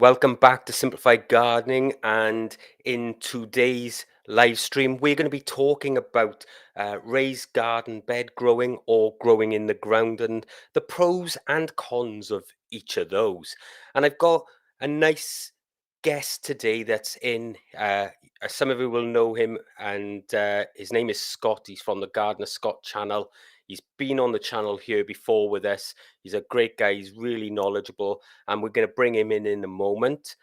Welcome back to Simplified Gardening. And in today's live stream, we're going to be talking about raised garden bed growing or growing in the ground and the pros and cons of each of those. And I've got a nice guest today that's in. Some of you will know him, and his name is Scott. He's from the Gardener Scott channel. He's been on the channel here before with us. He's a great guy. He's really knowledgeable, and we're going to bring him in a moment.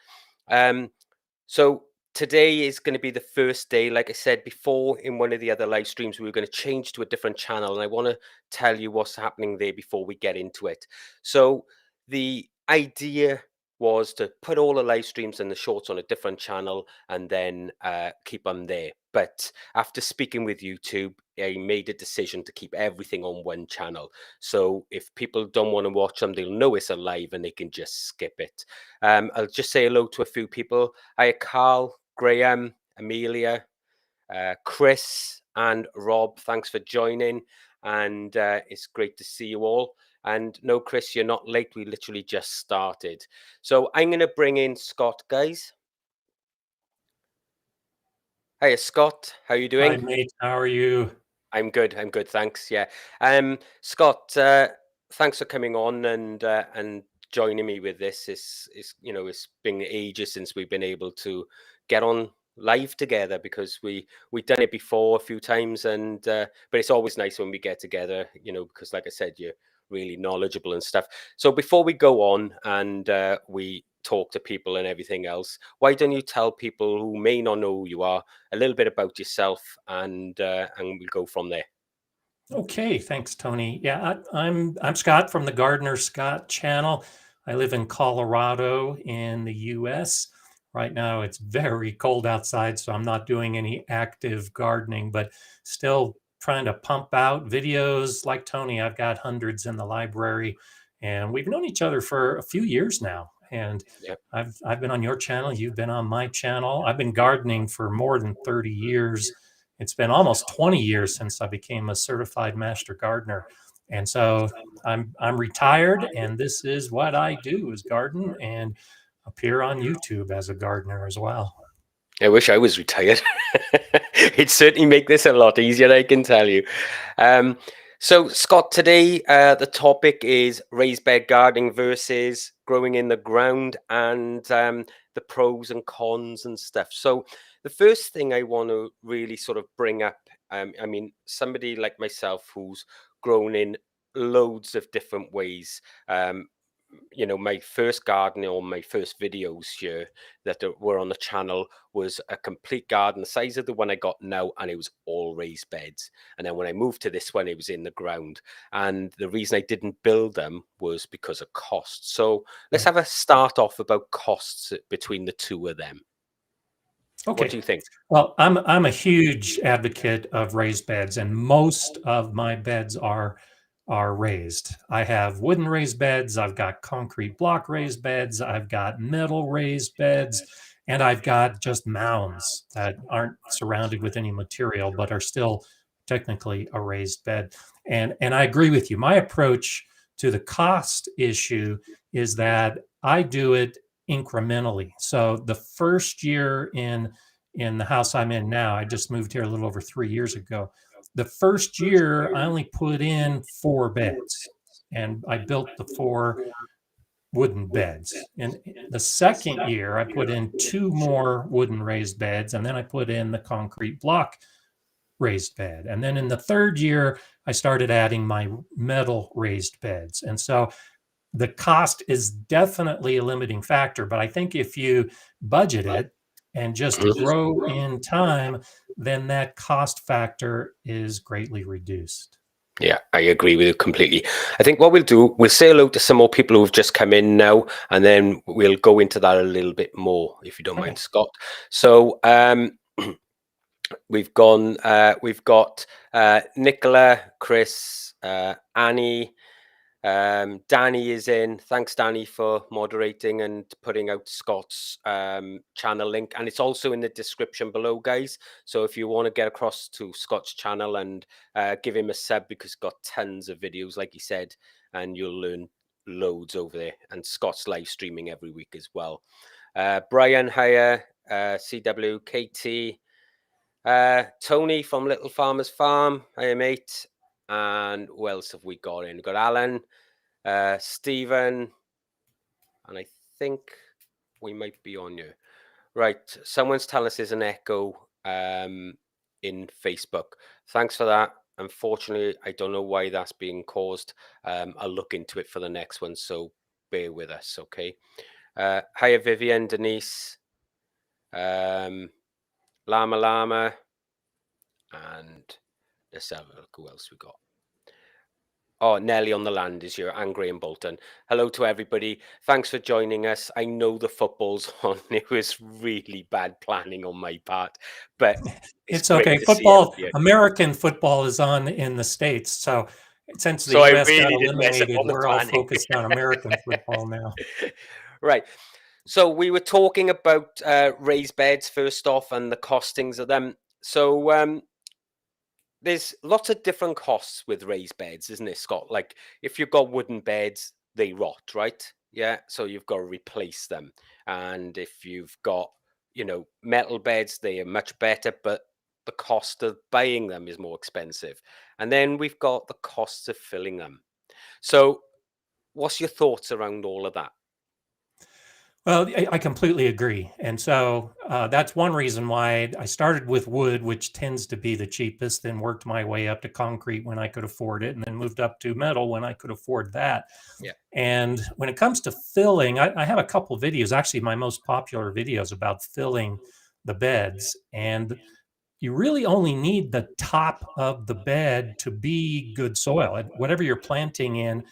So today is going to be the first day. Like I said before, in one of the other live streams, we were going to change to a different channel, and I want to tell you what's happening there before we get into it. So the idea was to put all the live streams and the shorts on a different channel and then keep them there. But after speaking with YouTube, I made a decision to keep everything on one channel. So if people don't want to watch them, they'll know it's a live and they can just skip it. I'll just say hello to a few people. Hi, Carl, Graham, Amelia, Chris, and Rob. Thanks for joining. And it's great to see you all. And no, Chris, you're not late. We literally just started. So I'm going to bring in Scott, guys. Hiya, Scott. How are you doing? Hi, mate. How are you? I'm good. I'm good. Thanks. Yeah. Scott, thanks for coming on and joining me with this. It's been ages since we've been able to get on live together because we've done it before a few times, and but it's always nice when we get together, because like I said, you're really knowledgeable and stuff. So before we go on and we talk to people and everything else, why don't you tell people who may not know who you are a little bit about yourself, and we'll go from there. Okay, thanks, Tony. Yeah, I'm Scott from the Gardener Scott channel. I live in Colorado in the U.S. Right now, it's very cold outside, so I'm not doing any active gardening, but still trying to pump out videos like Tony. I've got hundreds in the library, and we've known each other for a few years now. And Yeah. I've been on your channel. You've been on my channel. I've been gardening for more than 30 years. It's been almost 20 years since I became a certified master gardener. And so I'm retired, and this is what I do, is garden and appear on YouTube as a gardener as well. I wish I was retired. It'd certainly make this a lot easier, I can tell you. So, Scott, today the topic is raised bed gardening versus growing in the ground, and the pros and cons and stuff. So the first thing I want to really sort of bring up, I mean, somebody like myself who's grown in loads of different ways. My first garden or my first videos here that were on the channel was a complete garden the size of the one I got now, and it was all raised beds. And then when I moved to this one, it was in the ground. And the reason I didn't build them was because of cost. So let's have a start off about costs between the two of them. Okay. What do you think? Well, I'm a huge advocate of raised beds, and most of my beds are raised. I have wooden raised beds, I've got concrete block raised beds, I've got metal raised beds, and I've got just mounds that aren't surrounded with any material but are still technically a raised bed. And I agree with you. My approach to the cost issue is that I do it incrementally. So the first year in the house I'm in now, I just moved here a little over 3 years ago. The first year, I only put in 4 beds, and I built the 4 wooden beds. And the second year, I put in 2 more wooden raised beds, and then I put in the concrete block raised bed. And then in the third year, I started adding my metal raised beds. And so the cost is definitely a limiting factor, but I think if you budget it and just grow in time, then that cost factor is greatly reduced. Yeah, I agree with you completely. I think what we'll do, we'll say hello to some more people who've just come in now, and then we'll go into that a little bit more, if you don't mind, Scott. So we've got Nicola, Chris, Annie, Danny is in. Thanks, Danny, for moderating and putting out Scott's channel link, and it's also in the description below, guys. So if you want to get across to Scott's channel and give him a sub, because he's got tons of videos, like he said, and you'll learn loads over there, and Scott's live streaming every week as well. Brian Hire, CWKT, Tony from Little Farmers Farm, hiya mate. And who else have we got in? We've got Alan, Stephen, and I think we might be on you. Right, someone's telling us there's an echo in Facebook. Thanks for that. Unfortunately, I don't know why that's being caused. I'll look into it for the next one, so bear with us, okay? Hiya, Vivian, Denise, Llama Llama, and let's have a look who else we got. Oh, Nelly on the land is here, and Graham Bolton. Hello to everybody. Thanks for joining us. I know the football's on. It was really bad planning on my part, but it's It's great okay. to see Football, everybody. American football is on in the States. So since the So I US got really did mess up eliminated, on the we're all planning. focused on American football now. Right. So we were talking about raised beds first off and the costings of them. So there's lots of different costs with raised beds, isn't it, Scott? Like if you've got wooden beds, they rot, right? Yeah. So you've got to replace them. And if you've got, metal beds, they are much better, but the cost of buying them is more expensive. And then we've got the costs of filling them. So what's your thoughts around all of that? Well, I completely agree. And so that's one reason why I started with wood, which tends to be the cheapest, then worked my way up to concrete when I could afford it, and then moved up to metal when I could afford that. Yeah. And when it comes to filling, I have a couple of videos, actually my most popular videos about filling the beds. And you really only need the top of the bed to be good soil. And whatever you're planting in,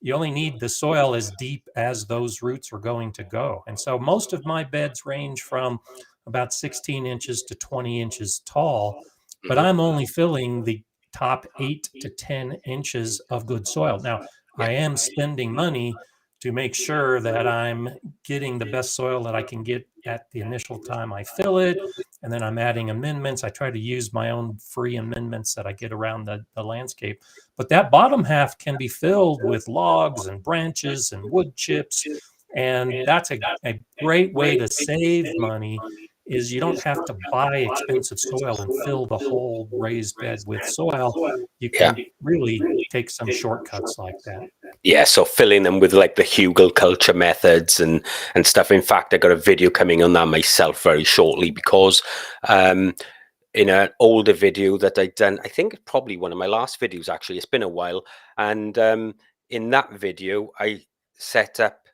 you only need the soil as deep as those roots are going to go. And so most of my beds range from about 16 inches to 20 inches tall, but Hmm. I'm only filling the top 8 to 10 inches of good soil. Now, Yeah. I am spending money to make sure that I'm getting the best soil that I can get at the initial time I fill it. And then I'm adding amendments. I try to use my own free amendments that I get around the landscape. But that bottom half can be filled with logs and branches and wood chips. And that's a great way to save money is you don't have to buy expensive soil and fill the whole raised bed with soil. You Yeah. can really take some shortcuts like that. Yeah, so filling them with like the hugel culture methods and stuff. In fact, I got a video coming on that myself very shortly because in an older video that I'd done, I think probably one of my last videos actually, it's been a while, and in that video I set up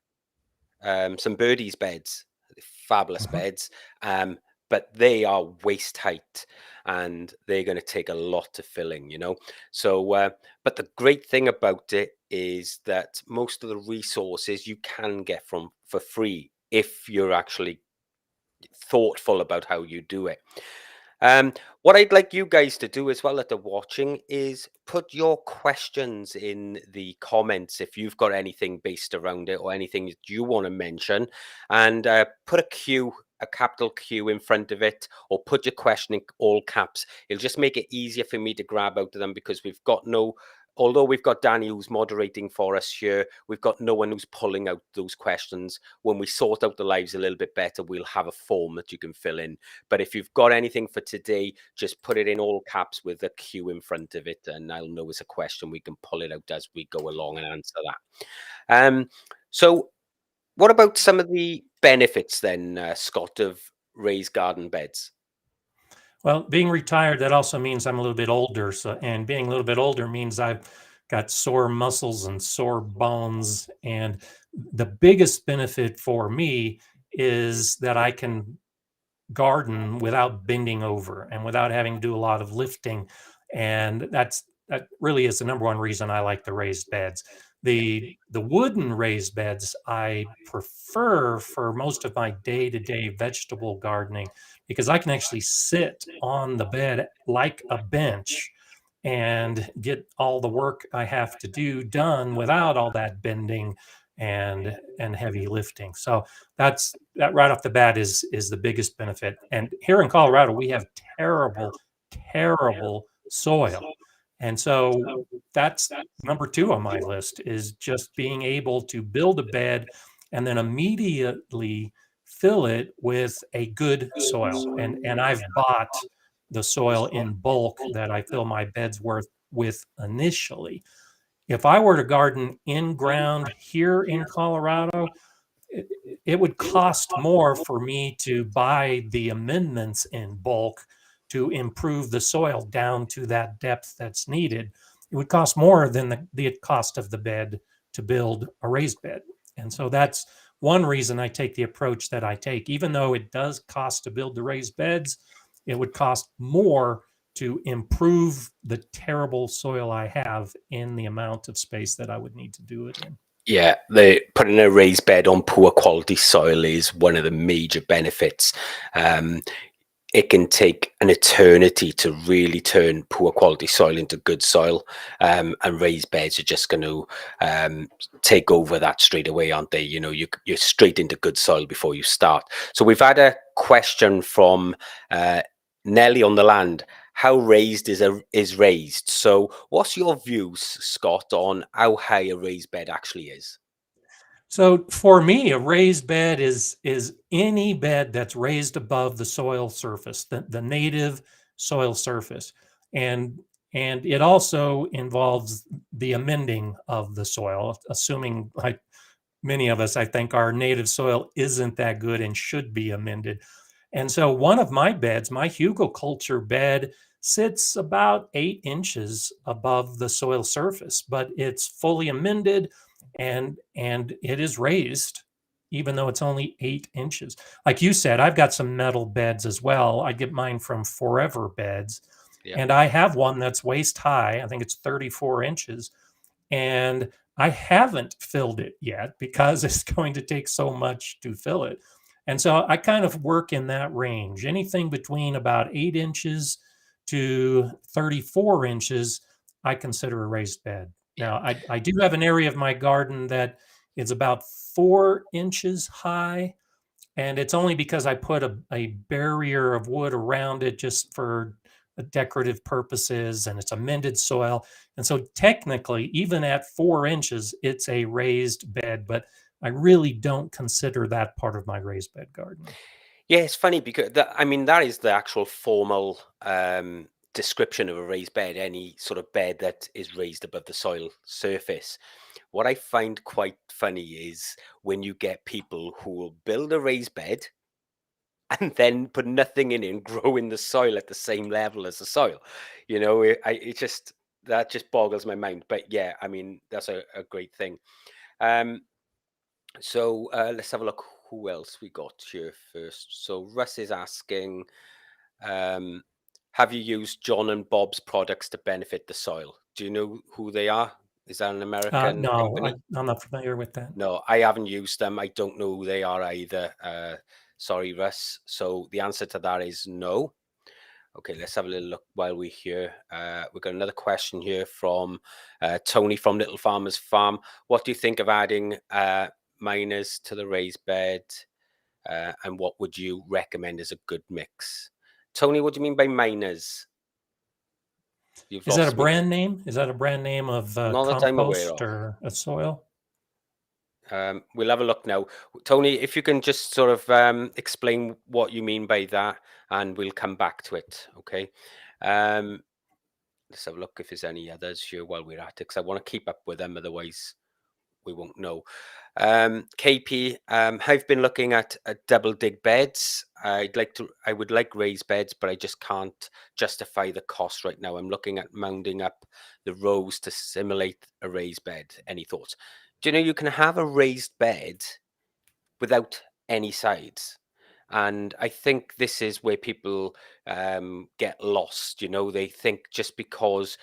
some birdies beds, fabulous Mhm. beds, but they are waist height and they're going to take a lot of filling. So but the great thing about it is that most of the resources you can get from for free if you're actually thoughtful about how you do it. um, what I'd like you guys to do as well that are watching is put your questions in the comments if you've got anything based around it or anything that you want to mention, and put a capital Q in front of it, or put your question in all caps. It'll just make it easier for me to grab out of them because although we've got Danny who's moderating for us here, we've got no one who's pulling out those questions. When we sort out the lives a little bit better, we'll have a form that you can fill in. But if you've got anything for today, just put it in all caps with a Q in front of it, and I'll know it's a question. We can pull it out as we go along and answer that. So what about some of the benefits then, Scott, of raised garden beds? Well, being retired, that also means I'm a little bit older. So, and being a little bit older means I've got sore muscles and sore bones. And the biggest benefit for me is that I can garden without bending over and without having to do a lot of lifting. And that really is the number one reason I like the raised beds. The wooden raised beds I prefer for most of my day-to-day vegetable gardening because I can actually sit on the bed like a bench and get all the work I have to do done without all that bending and heavy lifting. So that right off the bat is the biggest benefit. And here in Colorado, we have terrible, terrible soil. And so that's number two on my list, is just being able to build a bed and then immediately fill it with a good soil. And I've bought the soil in bulk that I fill my beds with initially. If I were to garden in ground here in Colorado, it, it would cost more for me to buy the amendments in bulk to improve the soil down to that depth that's needed. It would cost more than the cost of the bed to build a raised bed. And so that's one reason I take the approach that I take. Even though it does cost to build the raised beds, it would cost more to improve the terrible soil I have in the amount of space that I would need to do it in. Yeah, the putting a raised bed on poor quality soil is one of the major benefits. Um, it can take an eternity to really turn poor quality soil into good soil, and raised beds are just going to take over that straight away, aren't they? You know, you're straight into good soil before you start. So we've had a question from Nelly on the land. How raised is raised? So what's your views, Scott, on how high a raised bed actually is? So for me, a raised bed is any bed that's raised above the soil surface, the native soil surface. And and it also involves the amending of the soil, assuming, like many of us, I think our native soil isn't that good and should be amended. And so one of my beds, my hugelkultur bed, sits about 8 inches above the soil surface, but it's fully amended and it is raised, even though it's only 8 inches. Like you said, I've got some metal beds as well. I get mine from Forever Beds, Yeah. and I have one that's waist high. I think it's 34 inches, and I haven't filled it yet because it's going to take so much to fill it. And so I kind of work in that range, anything between about 8 inches to 34 inches, I consider a raised bed. Yeah. Now, I do have an area of my garden that is about 4 inches high, and it's only because I put a barrier of wood around it just for decorative purposes, and it's amended soil. And so technically, even at 4 inches, it's a raised bed, but I really don't consider that part of my raised bed gardening. Yeah, it's funny because I mean, that is the actual formal description of a raised bed, any sort of bed that is raised above the soil surface. What I find quite funny is when you get people who will build a raised bed and then put nothing in it and grow in the soil at the same level as the soil. You know, it just, that just boggles my mind. But yeah, I mean, that's a great thing. Um, so let's have a look who else we got here first. So Russ is asking, um, have you used John and Bob's products to benefit the soil? Do you know who they are? Is that an American No, company? I'm not familiar with that. No, I haven't used them. I don't know who they are either. Sorry, Russ. So the answer to that is no. Okay, let's have a little look while we're here. We've got another question here from Tony from Little Farmers Farm. What do you think of adding miners to the raised bed? And what would you recommend as a good mix? Tony, what do you mean by miners? You've Is that a lost me there. brand name? Is that a brand name of Not that I'm aware compost of. or a soil? We'll have a look now. Tony, if you can just sort of explain what you mean by that, and we'll come back to it. Okay. Um, let's have a look if there's any others here while we're at it, because I want to keep up with them. Otherwise, we won't know. KP, I've been looking at double dig beds. I would like raised beds, but I just can't justify the cost right now. I'm looking at mounding up the rows to simulate a raised bed. Any thoughts? Do you know you can have a raised bed without any sides? And I think this is where people get lost. You know, they think just because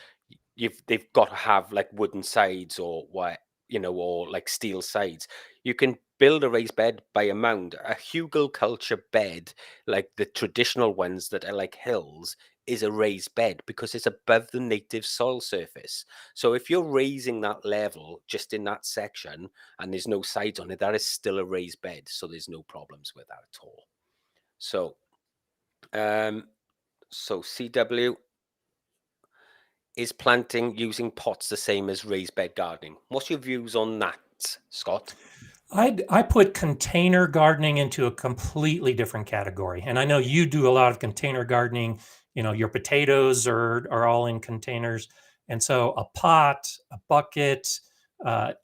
they've got to have like wooden sides or what, you know, or like steel sides. You can build a raised bed by a mound. A hugelkultur bed, like the traditional ones that are like hills, is a raised bed because it's above the native soil surface. So if you're raising that level just in that section and there's no sides on it, that is still a raised bed. So there's no problems with that at all. So, um, so CW, is planting using pots the same as raised bed gardening? What's your views on that, Scott? I put container gardening into a completely different category. And I know you do a lot of container gardening. You know, your potatoes are all in containers. And so a pot, a bucket,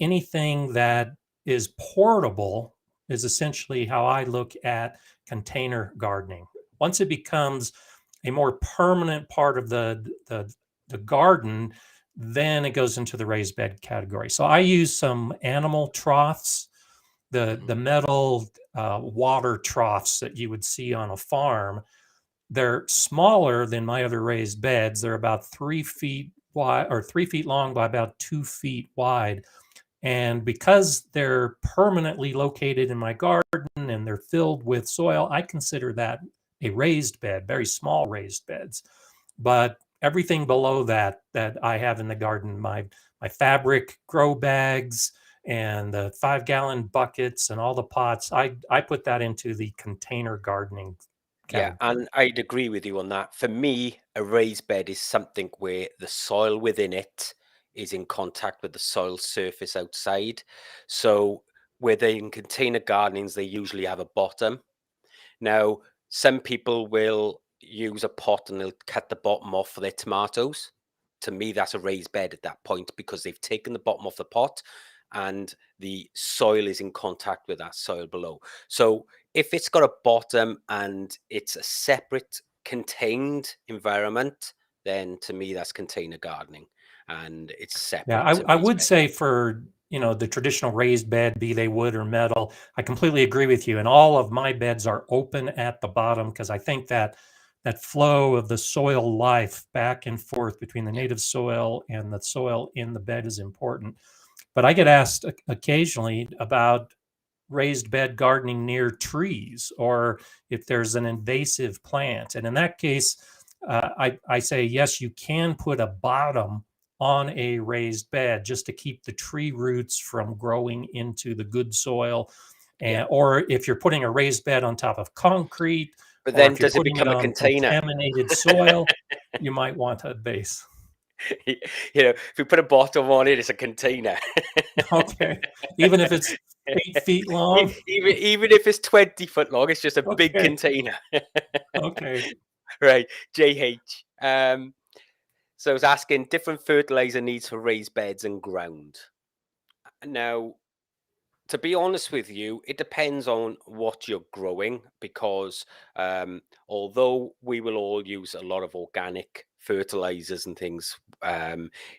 anything that is portable is essentially how I look at container gardening. Once it becomes a more permanent part of the garden, then it goes into the raised bed category. So I use some animal troughs, Mhm. the metal water troughs that you would see on a farm. They're smaller than my other raised beds. They're about 3 feet wide, or 3 feet long by about 2 feet wide. And because they're permanently located in my garden and they're filled with soil, I consider that a raised bed, very small raised beds. But everything below that that I have in the garden, my fabric grow bags and the 5 gallon buckets and all the pots, I put that into the container gardening Yeah, category. and I'd agree with you on that. For me, a raised bed is something where the soil within it is in contact with the soil surface outside. So, where they in container gardenings, they usually have a bottom. Now, some people will use a pot and they'll cut the bottom off for their tomatoes. To me, that's a raised bed at that point because they've taken the bottom off the pot and the soil is in contact with that soil below. So if it's got a bottom and it's a separate contained environment, then to me that's container gardening and it's Yeah, separate to I raised would bed. say for, the traditional raised bed, be they wood or metal, I completely agree with you. And all of my beds are open at the bottom because I think that flow of the soil life back and forth between the native soil and the soil in the bed is important. But I get asked occasionally about raised bed gardening near trees or if there's an invasive plant. And in that case, I say, yes, you can put a bottom on a raised bed just to keep the tree roots from growing into the good soil. Yeah. And, or if you're putting a raised bed on top of concrete, But or then if you're does it putting it become a on container? contaminated soil, you might want a base. If you put a bottom on it, it's a container. Okay. Even if it's 8 feet long. Even if it's 20 foot long, it's just a big Okay. container. Okay. Right, JH. So I was asking different fertilizer needs for raised beds and ground. Now, to be honest with you, it depends on what you're growing because although we will all use a lot of organic fertilizers and things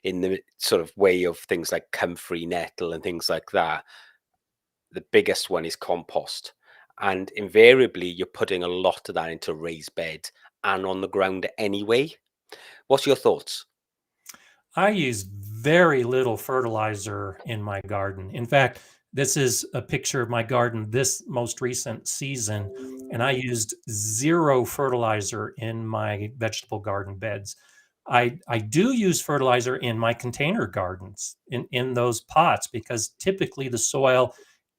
in the sort of way of things like comfrey nettle and things like that, the biggest one is compost. And invariably, you're putting a lot of that into raised bed and on the ground anyway. What's your thoughts? I use very little fertilizer in my garden. In fact, this is a picture of my garden this most recent season, and I used zero fertilizer in my vegetable garden beds. I do use fertilizer in my container gardens, in those pots, because typically the soil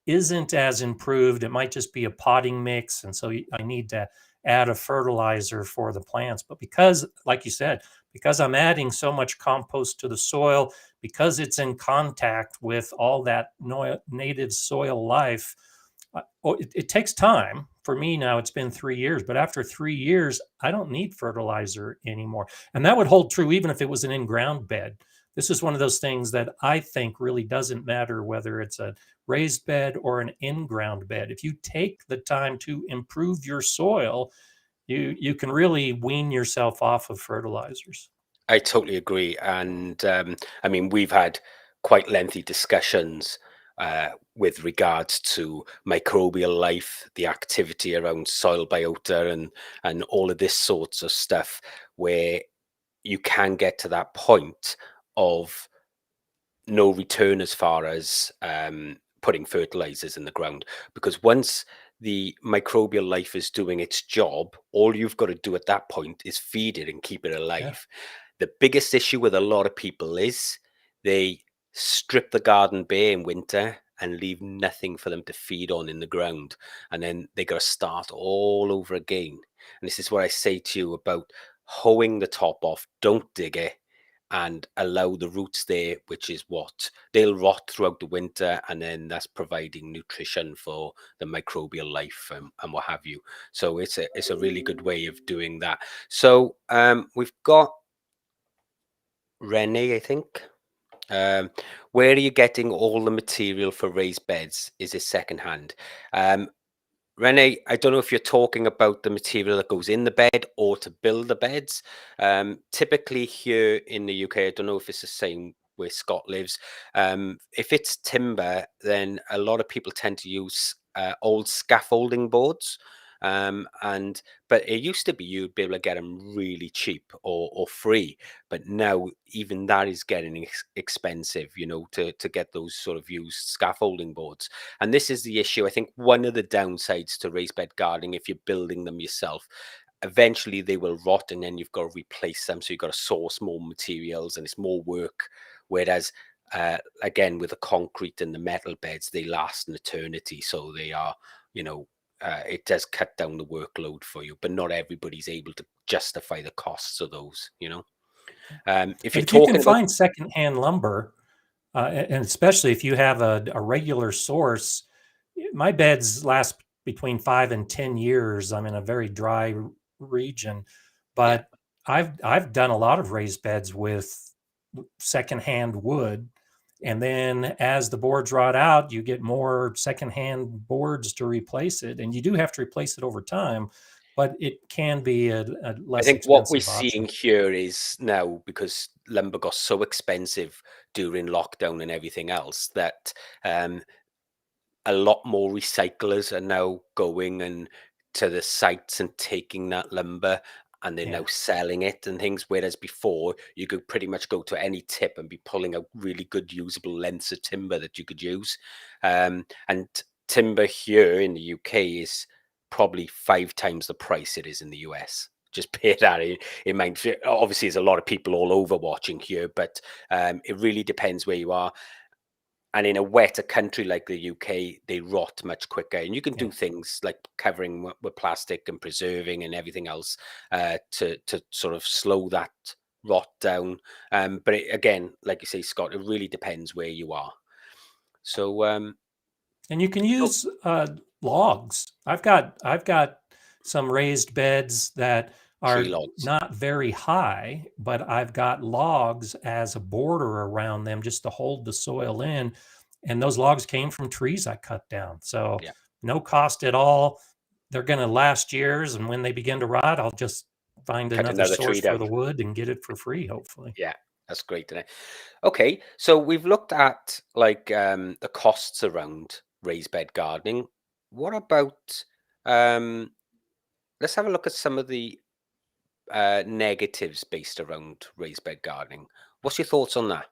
isn't as improved. It might just be a potting mix. And so I need to add a fertilizer for the plants. But because, like you said, because I'm adding so much compost to the soil, because it's in contact with all that native soil life, it takes time. For me now, it's been 3 years, but after 3 years, I don't need fertilizer anymore. And that would hold true even if it was an in ground bed. This is one of those things that I think really doesn't matter whether it's a raised bed or an in ground bed. If you take the time to improve your soil, you can really wean yourself off of fertilizers. I totally agree. And I mean, we've had quite lengthy discussions with regards to microbial life, the activity around soil biota, and all of this sorts of stuff, where you can get to that point of no return as far as putting fertilizers in the ground. Because once the microbial life is doing its job, all you've got to do at that point is feed it and keep it Yeah. alive. The biggest issue with a lot of people is they strip the garden bare in winter and leave nothing for them to feed on in the ground. And then they got to start all over again. And this is what I say to you about hoeing the top off. Don't dig it, and allow the roots there, which is what they'll rot throughout the winter, and then that's providing nutrition for the microbial life, and what have you. So it's a really good way of doing that. So we've got Renee, I think. Um, where are you getting all the material for raised beds? Is it secondhand? Renee, I don't know if you're talking about the material that goes in the bed or to build the beds. Typically here in the UK, I don't know if it's the same where Scott lives. If it's timber, then a lot of people tend to use old scaffolding boards. And but it used to be you'd be able to get them really cheap or free, but now even that is getting expensive, to get those sort of used scaffolding boards. And this is the issue. I think one of the downsides to raised bed gardening, if you're building them yourself, eventually they will rot and then you've got to replace them. So you've got to source more materials and it's more work. Whereas, again, with the concrete and the metal beds, they last an eternity. So they are, it does cut down the workload for you, but not everybody's able to justify the costs of those. If But you're if you can talking about, find secondhand lumber, and especially if you have a regular source, my beds last between 5 and 10 years. I'm in a very dry region, yeah, but I've done a lot of raised beds with secondhand wood. And then as the boards rot out, you get more secondhand boards to replace it. And you do have to replace it over time, but it can be a I less think what we're expensive seeing option. here is now, because lumber got so expensive during lockdown and everything else, that um, a lot more recyclers are now going and to the sites and taking that lumber, and they're Yeah. now selling it and things. Whereas before, you could pretty much go to any tip and be pulling out really good usable lengths of timber that you could use. And timber here in the UK is probably 5 times the price it is in the US. Just bear that in mind. Obviously, there's a lot of people all over watching here, but it really depends where you are. And in a wetter country like the UK, they rot much quicker. And you can Yeah. do things like covering with plastic and preserving and everything else to sort of slow that rot down. But again, like you say, Scott, it really depends where you are. So, And you can so use logs. I've got some raised beds that tree are logs, not very high, but I've got logs as a border around them just to hold the soil in. And those logs came from trees I cut down. So yeah, no cost at all. They're going to last years. And when they begin to rot, I'll just find cut another another source tree for down. the wood and get it for free, hopefully. Yeah, that's great to know. Okay, so we've looked at like the costs around raised bed gardening. What about um, let's have a look at some of the negatives based around raised bed gardening. What's your thoughts on that?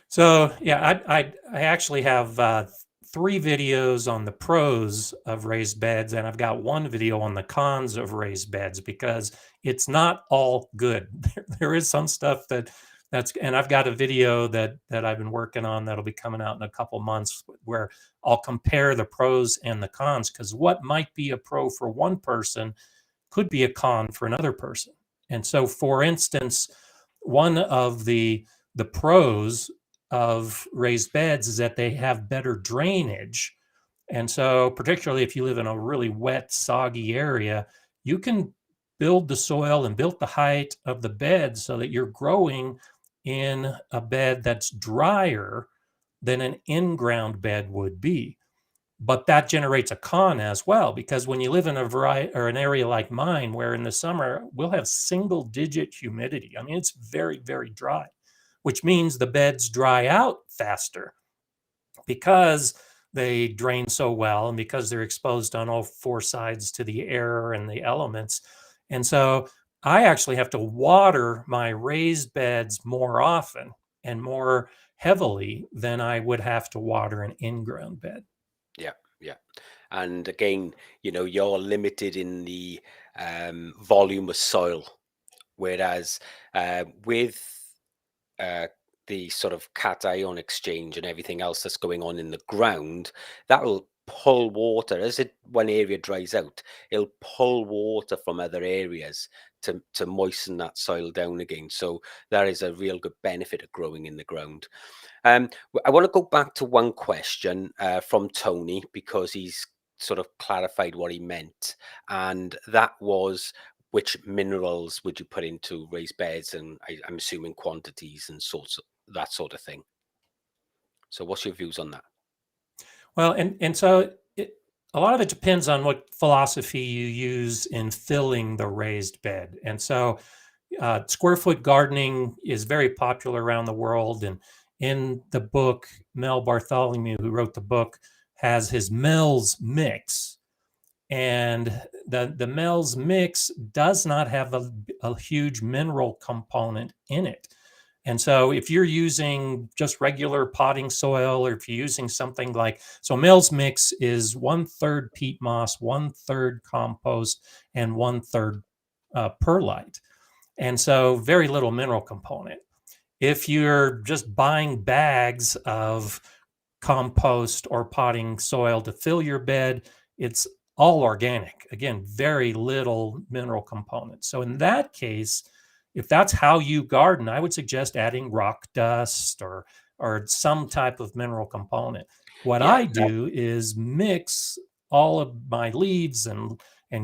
So yeah, I actually have three videos on the pros of raised beds, and I've got one video on the cons of raised beds because it's not all good. There is some stuff and I've got a video that I've been working on that'll be coming out in a couple months where I'll compare the pros and the cons because what might be a pro for one person could be a con for another person. And so, for instance, one of the pros of raised beds is that they have better drainage. And so, particularly if you live in a really wet, soggy area, you can build the soil and build the height of the bed so that you're growing in a bed that's drier than an in-ground bed would be. But that generates a con as well, because when you live in a variety or an area like mine, where in the summer we'll have single digit humidity. I mean, it's very, very dry, which means the beds dry out faster because they drain so well and because they're exposed on all four sides to the air and the elements. And so I actually have to water my raised beds more often and more heavily than I would have to water an in-ground bed. Yeah, yeah. And again, you're limited in the volume of soil, whereas with uh, the sort of cation exchange and everything else that's going on in the ground, that'll pull water as it one area dries out. It'll pull water from other areas to moisten that soil down again. So that is a real good benefit of growing in the ground. I want to go back to one question from Tony because he's sort of clarified what he meant, and that was which minerals would you put into raised beds, and I'm assuming quantities and sorts of that sort of thing. So, what's your views on that? Well, and so a lot of it depends on what philosophy you use in filling the raised bed. And so square foot gardening is very popular around the world. And in the book, Mel Bartholomew, who wrote the book, has his Mel's mix. And the Mel's mix does not have a huge mineral component in it. And so if you're using just regular potting soil, or if you're using something like, so Mel's mix is 1/3 peat moss, 1/3 compost, and 1/3 perlite. And so very little mineral component. If you're just buying bags of compost or potting soil to fill your bed, it's all organic. Again, very little mineral component. So in that case, if that's how you garden, I would suggest adding rock dust or some type of mineral component. What Yeah, I do is mix all of my leaves and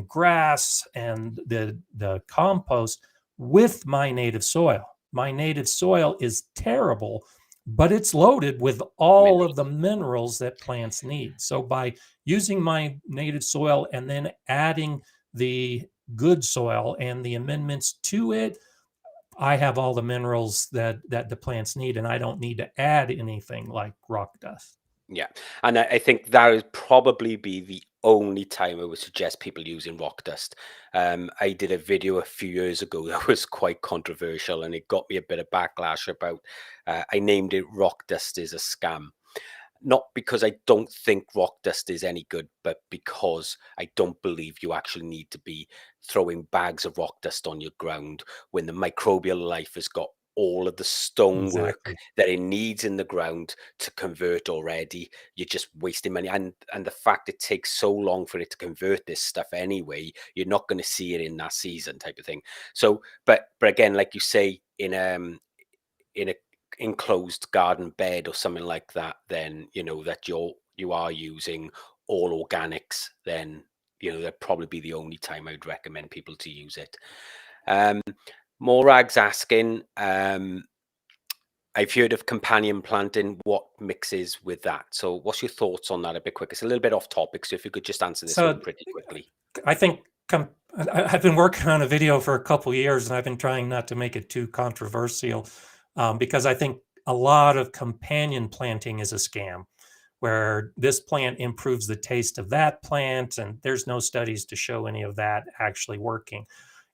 grass and the compost with my native soil. My native soil is terrible, but it's loaded with all of the minerals. minerals that plants need. So by using my native soil and then adding the good soil and the amendments to it, I have all the minerals that the plants need, and I don't need to add anything like rock dust. Yeah, and I think that would probably be the only time I would suggest people using rock dust. I did a video a few years ago that was quite controversial, and it got me a bit of backlash about. I named it "Rock Dust is a Scam." Not because I don't think rock dust is any good, but because I don't believe you actually need to be throwing bags of rock dust on your ground when the microbial life has got all of the stonework Exactly. that it needs in the ground to convert already. You're just wasting money. And the fact it takes so long for it to convert this stuff anyway, you're not going to see it in that season type of thing. So, but again, like you say, in a enclosed garden bed or something like that, then that you are using all organics, then that'd probably be the only time I'd recommend people to use it. um Morag's asking, I've heard of companion planting, what mixes with that? So what's your thoughts on that a bit quick? It's a little bit off topic, so if you could just answer this one So pretty quickly. I think I've been working on a video for a couple years, and I've been trying not to make it too controversial, because I think a lot of companion planting is a scam, where this plant improves the taste of that plant, and there's no studies to show any of that actually working.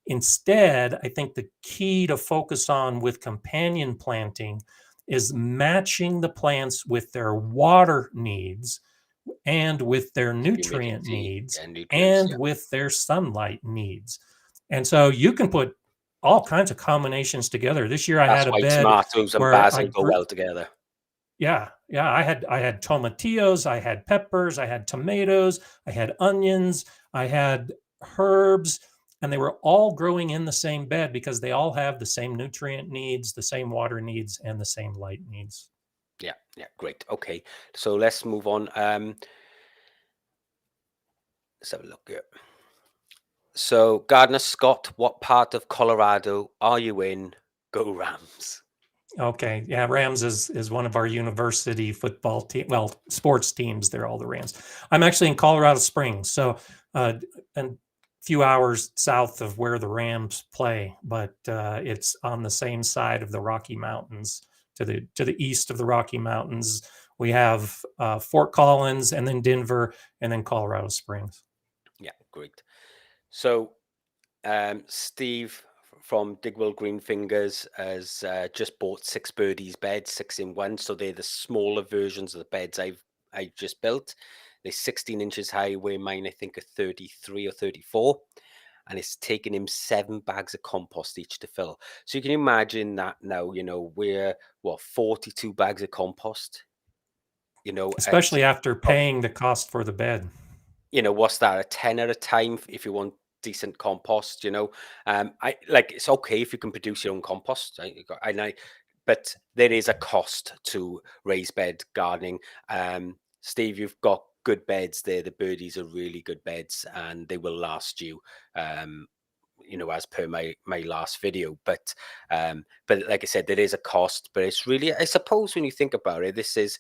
Instead, I think the key to focus on with companion planting is matching the plants with their water needs and with their nutrient Humidity needs and nutrients, and yeah. with their sunlight needs. And so you can put all kinds of combinations together. This year I That's had a why bed tomatoes and where I basil go grew, well together. yeah, I had tomatillos, I had peppers, I had tomatoes, I had onions, I had herbs, and they were all growing in the same bed because they all have the same nutrient needs, the same water needs, and the same light needs. Yeah, yeah, great. Okay, so let's move on. Let's have a look here. So, Gardner Scott, what part of Colorado are you in? Go Rams. Okay, yeah, Rams is one of our university football team, well, sports teams. They're all the Rams. I'm actually in Colorado Springs, so a few hours south of where the Rams play, but it's on the same side of the Rocky Mountains, to the east of the Rocky Mountains. We have Fort Collins, and then Denver, and then Colorado Springs. Yeah, great. So, Steve from Digwell Green Fingers has just bought six birdies beds, 6-in-1. So they're the smaller versions of the beds I've just built. They're 16 inches high, where mine I think are 33 or 34. And it's taken him 7 bags of compost each to fill. So you can imagine that now, we're what, 42 bags of compost at Especially after oh, paying the cost for the bed. what's that, a 10 at a time if you want decent compost, I like it's okay if you can produce your own compost. But there is a cost to raised bed gardening. Steve, you've got good beds there. The birdies are really good beds and they will last you. Um, as per my last video. But like I said, there is a cost, but it's really, I suppose, when you think about it, this is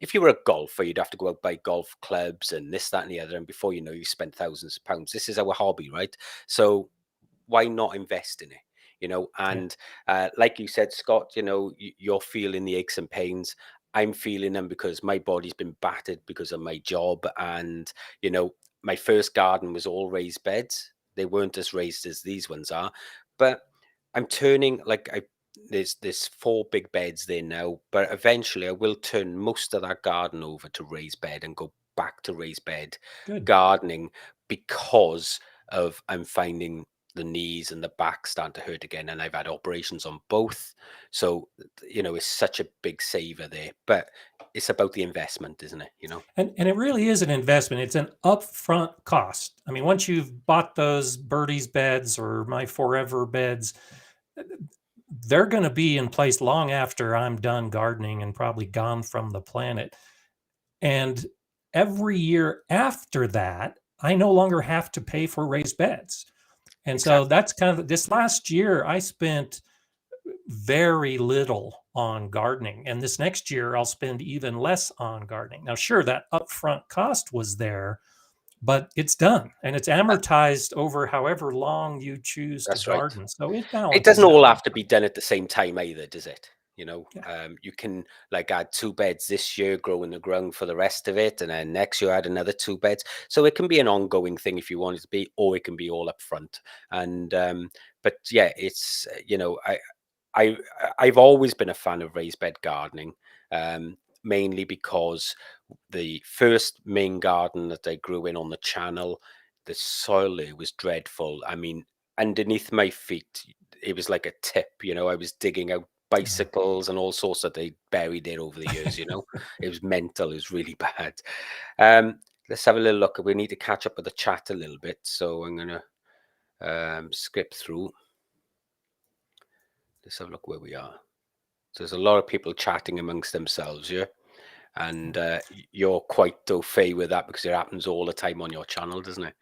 if you were a golfer, you'd have to go out buy golf clubs and this, that, and the other, and before you know, you spent thousands of pounds. This is our hobby, right? So why not invest in it? Yeah, And like you said, Scott, you're feeling the aches and pains. I'm feeling them because my body's been battered because of my job. And you know my first garden was all raised beds. They weren't as raised as these ones are, but I'm turning, like, there's four big beds there now, but eventually I will turn most of that garden over to raised bed and go back to raised bed good. gardening, because of I'm finding the knees and the back starting to hurt again, and I've had operations on both. So it's such a big saver there, but it's about the investment, isn't it? And it really is an investment. It's an upfront cost. I mean, once you've bought those birdies beds or my forever beds, they're going to be in place long after I'm done gardening and probably gone from the planet. And every year after that, I no longer have to pay for raised beds. And so Exactly. that's kind of this last year, I spent very little on gardening. And this next year, I'll spend even less on gardening. Now, sure, that upfront cost was there, but it's done and it's Uh, amortized over however long you choose to that's right. garden. So it It doesn't balances all out. have to be done at the same time either, does it? Yeah. You can, like, add two beds this year, grow in the ground for the rest of it, and then next year add another two beds. So it can be an ongoing thing if you want it to be, or it can be all up front. And but yeah, it's I I've always been a fan of raised bed gardening, mainly because the first main garden that I grew in on the channel, the soil there was dreadful. I mean, underneath my feet, it was like a tip. I was digging out Yeah. bicycles and all sorts that they buried there over the years. It was mental. It was really bad. Um, let's have a little look. We need to catch up with the chat a little bit, so I'm gonna skip through. Let's have a look where we are. So there's a lot of people chatting amongst themselves, yeah. And you're quite au fait with that because it happens all the time on your channel, doesn't it?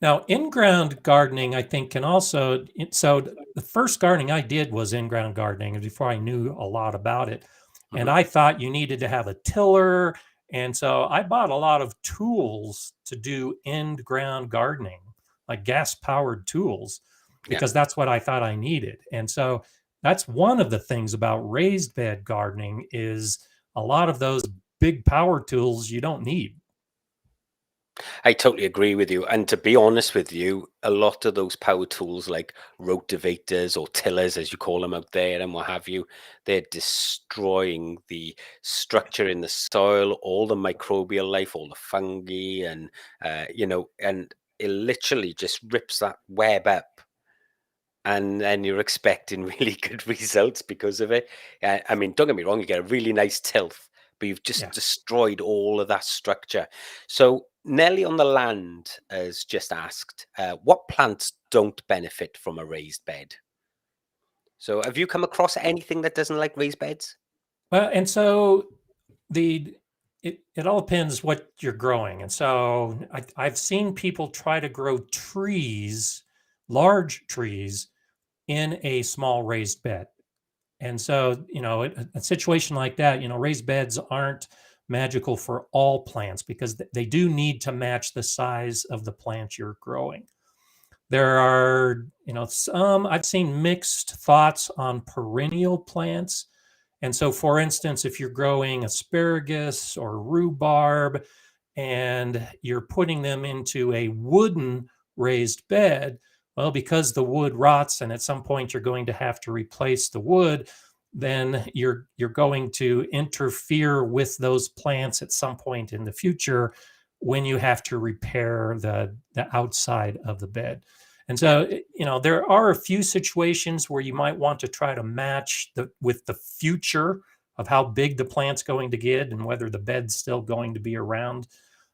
Now, in-ground gardening, I think, can also. So the first gardening I did was in-ground gardening before I knew a lot about it. And Hmm. I thought you needed to have a tiller. And so I bought a lot of tools to do in-ground gardening, like gas-powered tools, Yeah. because that's what I thought I needed. And so that's one of the things about raised bed gardening is a lot of those big power tools you don't need. I totally agree with you. And to be honest with you, a lot of those power tools like rotavators or tillers, as you call them out there, and what have you, they're destroying the structure in the soil, all the microbial life, all the fungi, and it literally just rips that web up. And then you're expecting really good results because of it. I mean, don't get me wrong, you get a really nice tilth, but you've just Yeah. destroyed all of that structure. So Nelly on the land has just asked, what plants don't benefit from a raised bed? So have you come across anything that doesn't like raised beds? Well, and so the it all depends what you're growing. And so I've seen people try to grow trees, large trees, in a small raised bed. And so, a situation like that, raised beds aren't magical for all plants because they do need to match the size of the plant you're growing. There are, some I've seen mixed thoughts on perennial plants. And so, for instance, if you're growing asparagus or rhubarb and you're putting them into a wooden raised bed, well, because the wood rots and at some point you're going to have to replace the wood, then you're going to interfere with those plants at some point in the future when you have to repair the outside of the bed. And Yeah. so, there are a few situations where you might want to try to match with the future how big the plant's going to get and whether the bed's still going to be around.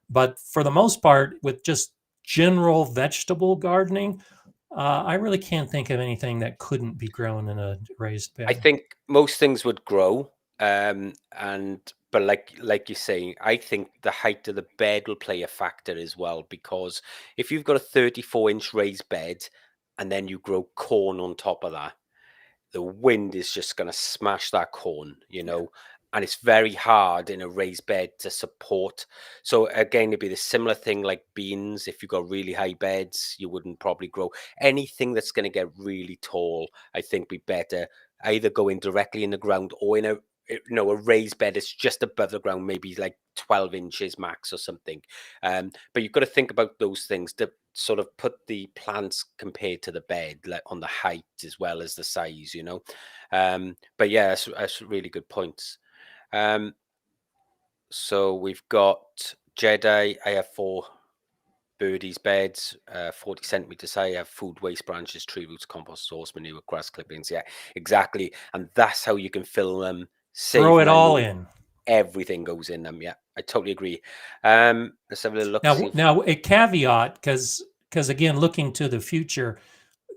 But for the most part, with just general vegetable gardening, I really can't think of anything that couldn't be grown in a raised I bed. think most things would grow, and but like you're saying, I think the height of the bed will play a factor as well, because if you've got a 34-inch raised bed and then you grow corn on top of that, the wind is just going to smash that corn, Yeah. and it's very hard in a raised bed to support. So again, it'd be the similar thing like beans. If you've got really high beds, you wouldn't probably grow anything that's going to get really tall. I think be better either going directly in the ground or in a raised bed that's just above the ground, maybe like 12 inches max or something. But you've got to think about those things to sort of put the plants compared to the bed, like on the height as well as the size. But yeah, that's really good points. Um, so we've got Jedi. I have 4 birdies beds, 40 centimeters high. I have food waste, branches, tree roots, compost, source manure, grass clippings. Yeah, exactly. And that's how you can fill them, Throw save it all money. in. Everything goes in them. Yeah, I totally agree. Let's have a little look. See Now, if now a caveat, because again, looking to the future,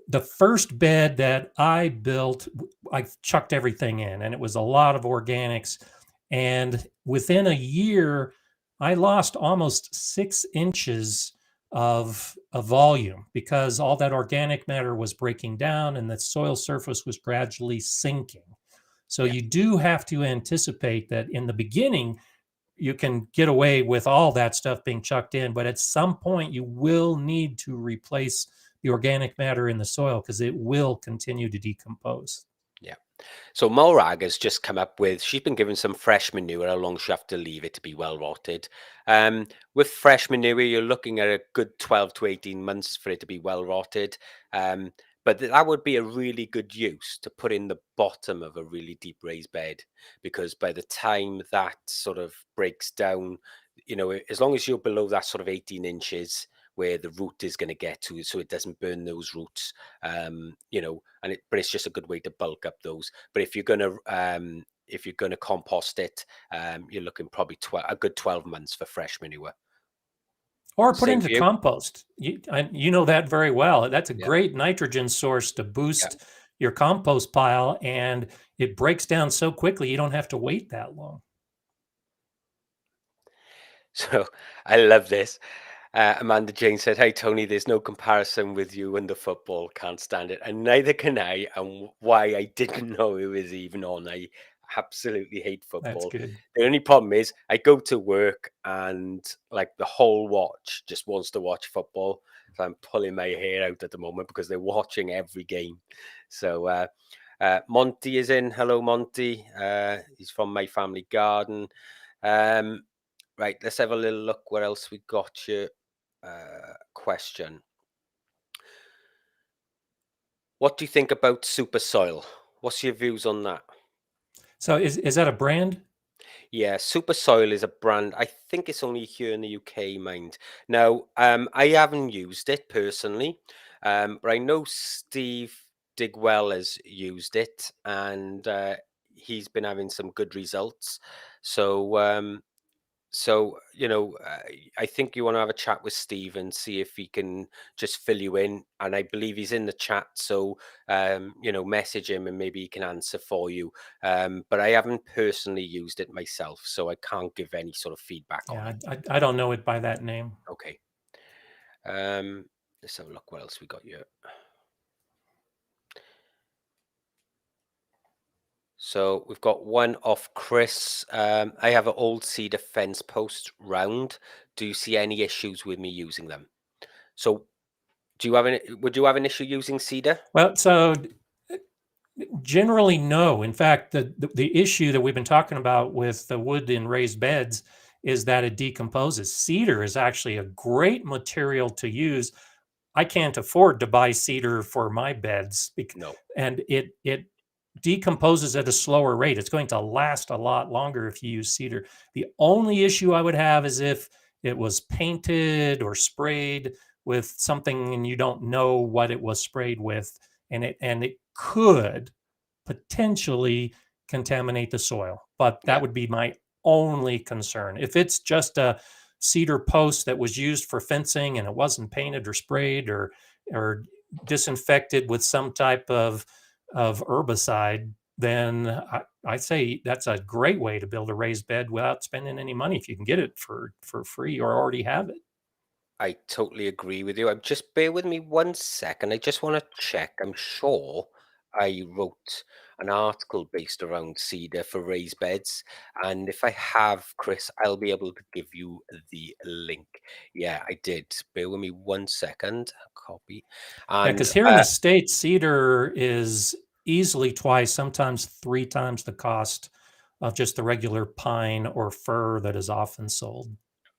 the first bed that I built, I chucked everything in, and it was a lot of organics. And within a year, I lost almost 6 inches of volume because all that organic matter was breaking down and the soil surface was gradually sinking. So yeah, you do have to anticipate that in the beginning, you can get away with all that stuff being chucked in, but at some point you will need to replace the organic matter in the soil because it will continue to decompose. yeah. So Morag has just come up with, she's been given some fresh manure, how long she have to leave it to be well rotted. With fresh manure, you're looking at a good 12 to 18 months for it to be well rotted. Um, but that would be a really good use to put in the bottom of a really deep raised bed, because by the time that sort of breaks down, as long as you're below that sort of 18 inches where the root is going to get to, so it doesn't burn those roots, but it's just a good way to bulk up those. But if you're gonna compost it, you're looking probably a good 12 months for fresh manure. Or put Same into for you? compost. You know that very well. That's a Yeah, great nitrogen source to yeah. boost your compost pile, and it breaks down so quickly you don't have to wait that long. So I love this. Amanda Jane said, "Hey Tony, there's no comparison with you and the football. Can't stand it, and neither can I. And why I didn't know it was even on. I absolutely hate That's football. good. The only problem is I go to work and like the whole watch just wants to watch football. So I'm pulling my hair out at the moment because they're watching every game. So Monty is in. Hello, Monty. He's from My Family Garden. Um, right, let's have a little look. What else we got here? Question. What do you think about super soil? What's your views on that? So is that a brand? Yeah, super soil is a brand. I think it's only here in the UK, mind. Now, I haven't used it personally, but I know Steve Digwell has used it, and he's been having some good results. So, I think you want to have a chat with Steve and see if he can just fill you in. And I believe he's in the chat, so message him and maybe he can answer for you. But I haven't personally used it myself, so I can't give any sort of feedback on Yeah, it. I don't know it by that name. Okay. Um, let's have a look. What else we got here? So we've got one off Chris. I have an old cedar fence post round. Do you see any issues with me using them? So would you have an issue using cedar? Well, so generally, no. In fact, the issue that we've been talking about with the wood in raised beds is that it decomposes. Cedar is actually a great material to use. I can't afford to buy cedar for my beds, No. and it decomposes at a slower rate. It's going to last a lot longer if you use cedar. The only issue I would have is if it was painted or sprayed with something and you don't know what it was sprayed with, and it could potentially contaminate the soil. But Yeah. that would be my only concern. If it's just a cedar post that was used for fencing and it wasn't painted or sprayed or disinfected with some type of herbicide, then I say that's a great way to build a raised bed without spending any money if you can get it for free or already have it. I totally agree with you. Just bear with me 1 second. I just want to check. I'm sure I wrote an article based around cedar for raised beds. And if I have, Chris, I'll be able to give you the link. Yeah, I did. Bear with me 1 second. Copy. Yeah, And because here in the States, cedar is easily twice, sometimes three times the cost of just the regular pine or fir that is often sold.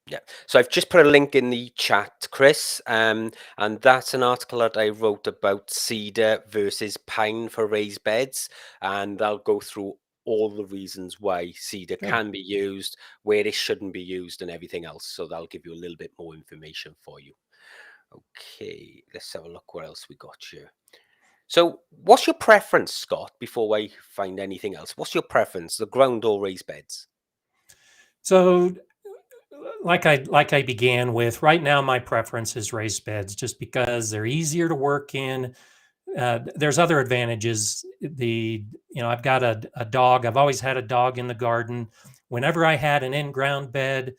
yeah, so I've just put a link in the chat, Chris, and that's an article that I wrote about cedar versus pine for raised beds, and I'll go through all the reasons why cedar Good. can be used, where it shouldn't be used, and everything else. So that'll give you a little bit more information for you. Okay, let's have a look what else we got here. So, what's your preference, Scott? Before I find anything else, what's your preference, the ground or raised beds? So, like I began with, right now my preference is raised beds, just because they're easier to work in. There's other advantages. I've got a dog. I've always had a dog in the garden. Whenever I had an in-ground bed,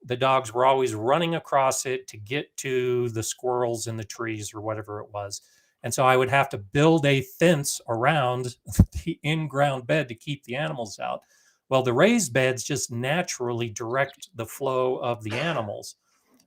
the dogs were always running across it to get to the squirrels in the trees or whatever it was. And so I would have to build a fence around the in-ground bed to keep the animals out. Well, the raised beds just naturally direct the flow of the animals.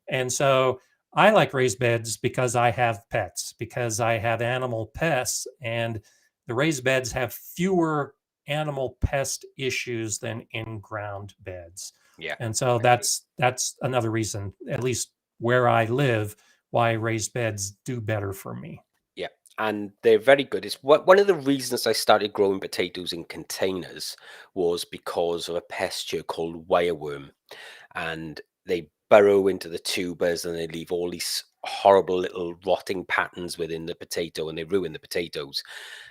And so I like raised beds because I have pets, because I have animal pests, and the raised beds have fewer animal pest issues than in-ground beds. Yeah, And so I agree. that's another reason, at least where I live, why raised beds do better for me. Yeah, and they're very good. It's one of the reasons I started growing potatoes in containers was because of a pest here called wireworm, and they burrow into the tubers and they leave all these horrible little rotting patterns within the potato, and they ruin the potatoes.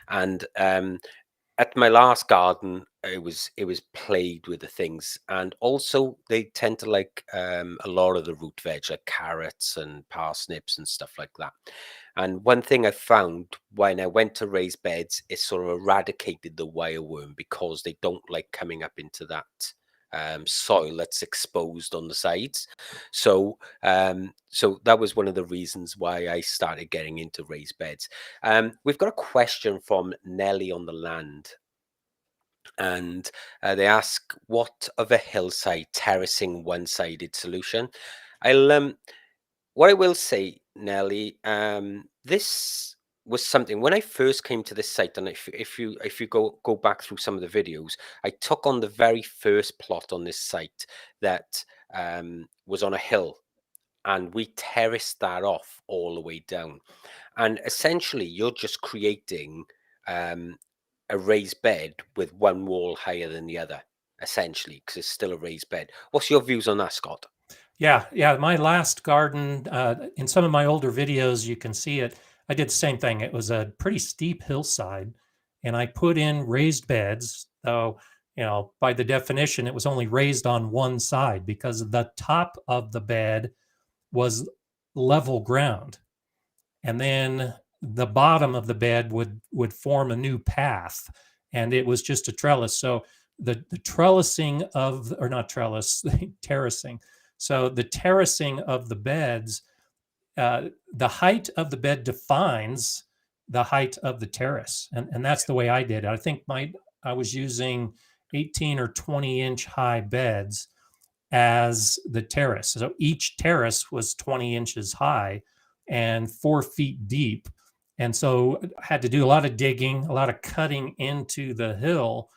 And at my last garden, it was plagued with the things, and also they tend to like a lot of the root veg, like carrots and parsnips and stuff like that. And one thing I found when I went to raised beds, it sort of eradicated the wireworm because they don't like coming up into that soil that's exposed on the sides. So that was one of the reasons why I started getting into raised beds. We've got a question from Nelly on the land, and they ask, "What of a hillside terracing one-sided solution?" I'll What I will say, Nelly, this was something when I first came to this site, and if you go back through some of the videos, I took on the very first plot on this site that was on a hill, and we terraced that off all the way down. And essentially, you're just creating um, a raised bed with one wall higher than the other, essentially, because it's still a raised bed. What's your views on that, Scott? Yeah, yeah. My last garden, in some of my older videos, you can see it. I did the same thing. It was a pretty steep hillside, and I put in raised beds. Though, by the definition, it was only raised on one side because the top of the bed was level ground, and then the bottom of the bed would form a new path, and it was just a trellis. So the trellising of, or not trellis, terracing. So the terracing of the beds, the height of the bed defines the height of the terrace, and that's the way I did it. I was using 18 or 20-inch high beds as the terrace. So each terrace was 20 inches high and 4 feet deep. And so I had to do a lot of digging, a lot of cutting into the hill,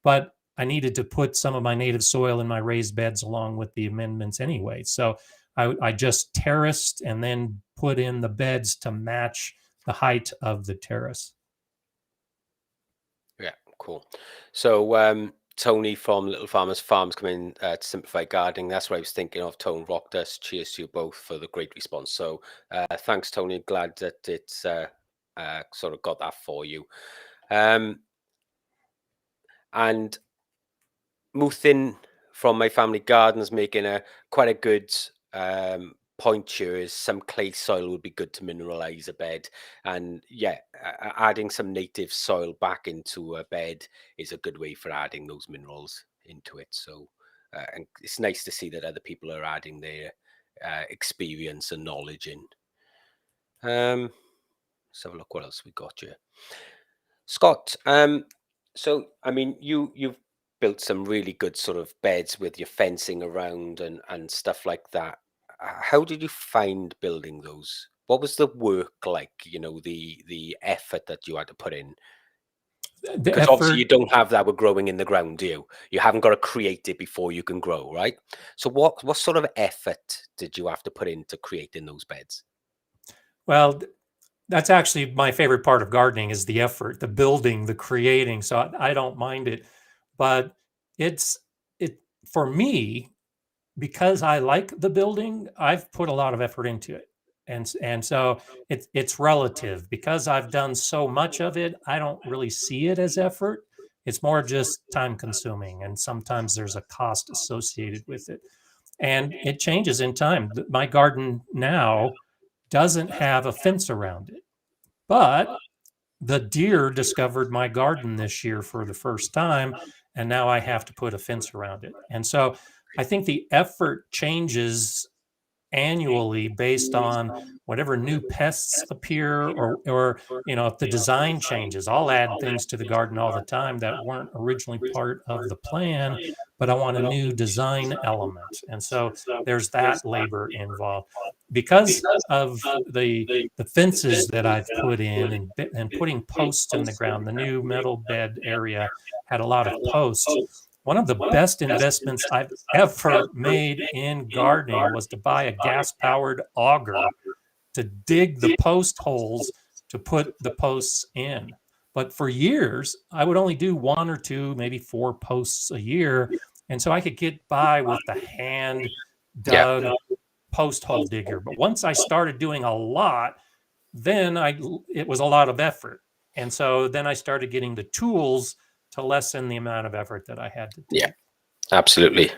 but I needed to put some of my native soil in my raised beds along with the amendments anyway. So I just terraced and then put in the beds to match the height of the terrace. Yeah, cool. So, Tony from Little Farmers Farms coming to Simplify Gardening. That's what I was thinking of. Tone rocked us. Cheers to you both for the great response. So, thanks, Tony. Glad that it's sort of got that for you. Um, And Muthin from my family gardens making a quite a good point here is some clay soil would be good to mineralize a bed. And yeah, adding some native soil back into a bed is a good way for adding those minerals into it. So and it's nice to see that other people are adding their experience and knowledge in. Let's have a look what else we got here. Scott, so I mean, you've built some really good sort of beds with your fencing around and stuff like that. How did you find building those? What was the work like? You know, the effort that you had to put in, The because obviously you effort. don't have that with growing in the ground, do you? You haven't got to create it before you can grow, right? So what sort of effort did you have to put into creating those beds? Well, that's actually my favorite part of gardening is the effort, the building, the creating. So I don't mind it, but it's it for me because I like the building. I've put a lot of effort into it, and so it's relative because I've done so much of it. I don't really see it as effort. It's more just time consuming, and sometimes there's a cost associated with it, and it changes in time. My garden now doesn't have a fence around it, but the deer discovered my garden this year for the first time, and now I have to put a fence around it. And so I think the effort changes annually based on whatever new pests appear, or if the design changes. I'll add things to the garden all the time that weren't originally part of the plan, but I want a new design element, and so there's that labor involved. Because of the fences that I've put in, and putting posts in the ground, the new metal bed area had a lot of posts. One of the best investments I've ever made in gardening was to buy a gas powered auger to dig the post holes to put the posts in. But for years, I would only do one or two, maybe four posts a year. And so I could get by with the hand Yeah. dug post hole digger. But once I started doing a lot, then it was a lot of effort. And so then I started getting the tools to lessen the amount of effort that I had to Yeah, take. absolutely.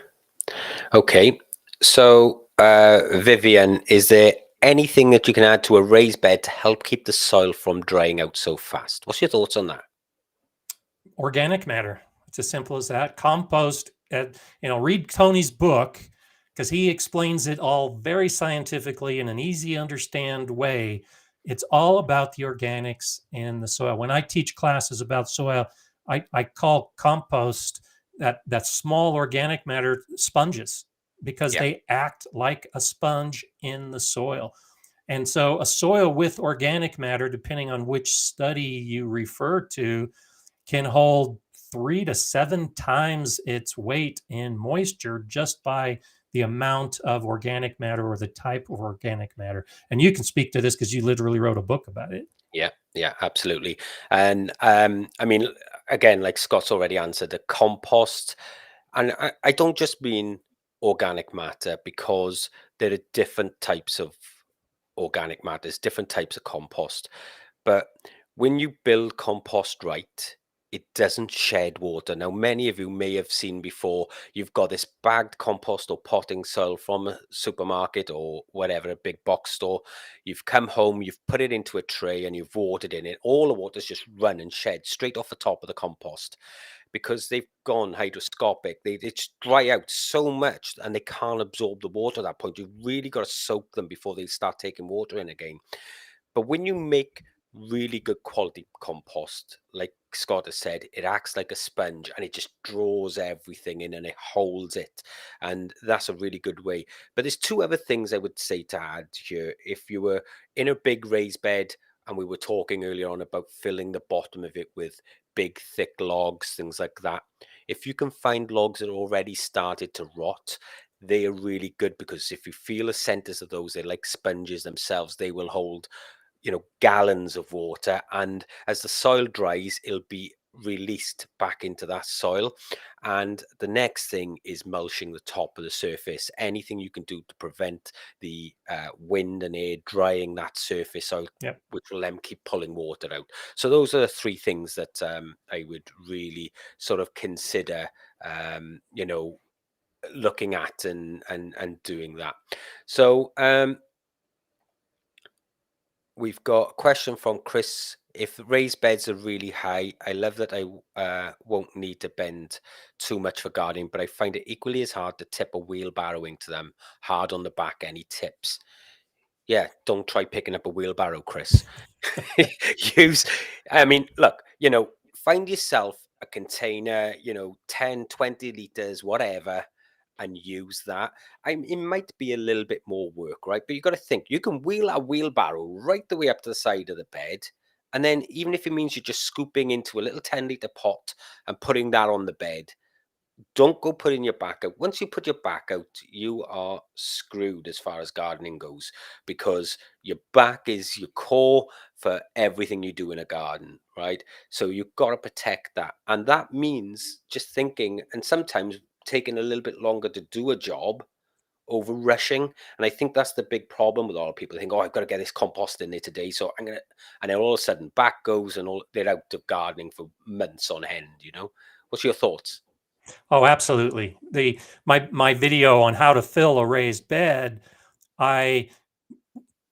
Okay, so Vivian, is there anything that you can add to a raised bed to help keep the soil from drying out so fast? What's your thoughts on that? Organic matter. It's as simple as that. Compost. Read Tony's book because he explains it all very scientifically in an easy understand way. It's all about the organics in the soil. When I teach classes about soil, I call compost that small organic matter sponges because Yeah, they act like a sponge in the soil. And so a soil with organic matter, depending on which study you refer to, can hold 3 to 7 times its weight in moisture just by the amount of organic matter or the type of organic matter. And you can speak to this because you literally wrote a book about it. yeah, absolutely. And I mean, again, like Scott's already answered, the compost, and I don't just mean organic matter, because there are different types of organic matters, different types of compost. But when you build compost right, it doesn't shed water. Now, many of you may have seen before, you've got this bagged compost or potting soil from a supermarket or whatever, a big box store. You've come home, you've put it into a tray and you've watered in it. All the water's just run and shed straight off the top of the compost because they've gone hydroscopic. They just dry out so much and they can't absorb the water at that point. You've really got to soak them before they start taking water in again. But when you make really good quality compost, like Scott has said, it acts like a sponge and it just draws everything in and it holds it. And that's a really good way. But there's two other things I would say to add here. If you were in a big raised bed, and we were talking earlier on about filling the bottom of it with big, thick logs, things like that. If you can find logs that already started to rot, they are really good, because if you feel the centers of those, they're like sponges themselves. They will hold gallons of water, and as the soil dries, it'll be released back into that soil. And the next thing is mulching the top of the surface. Anything you can do to prevent the wind and air drying that surface out, Yep. which will then keep pulling water out. So those are the three things that I would really sort of consider, looking at and doing that. So we've got a question from Chris. If raised beds are really high, I love that I won't need to bend too much for gardening, but I find it equally as hard to tip a wheelbarrow into them. Hard on the back. Any tips? Yeah, don't try picking up a wheelbarrow, Chris. Use, I mean, look, find yourself a container, 10, 20 liters, whatever, and use that. It might be a little bit more work, right? But you got to think you can wheel a wheelbarrow right the way up to the side of the bed. And then even if it means you're just scooping into a little 10-liter pot and putting that on the bed, don't go putting your back out. Once you put your back out, you are screwed as far as gardening goes, because your back is your core for everything you do in a garden, right? So you've got to protect that. And that means just thinking and sometimes taking a little bit longer to do a job over rushing. And I think that's the big problem with a lot of people. They think, oh, I've got to get this compost in there today. So I'm going to, and then all of a sudden back goes and they're out of gardening for months on end. What's your thoughts? Oh, absolutely. My video on how to fill a raised bed, I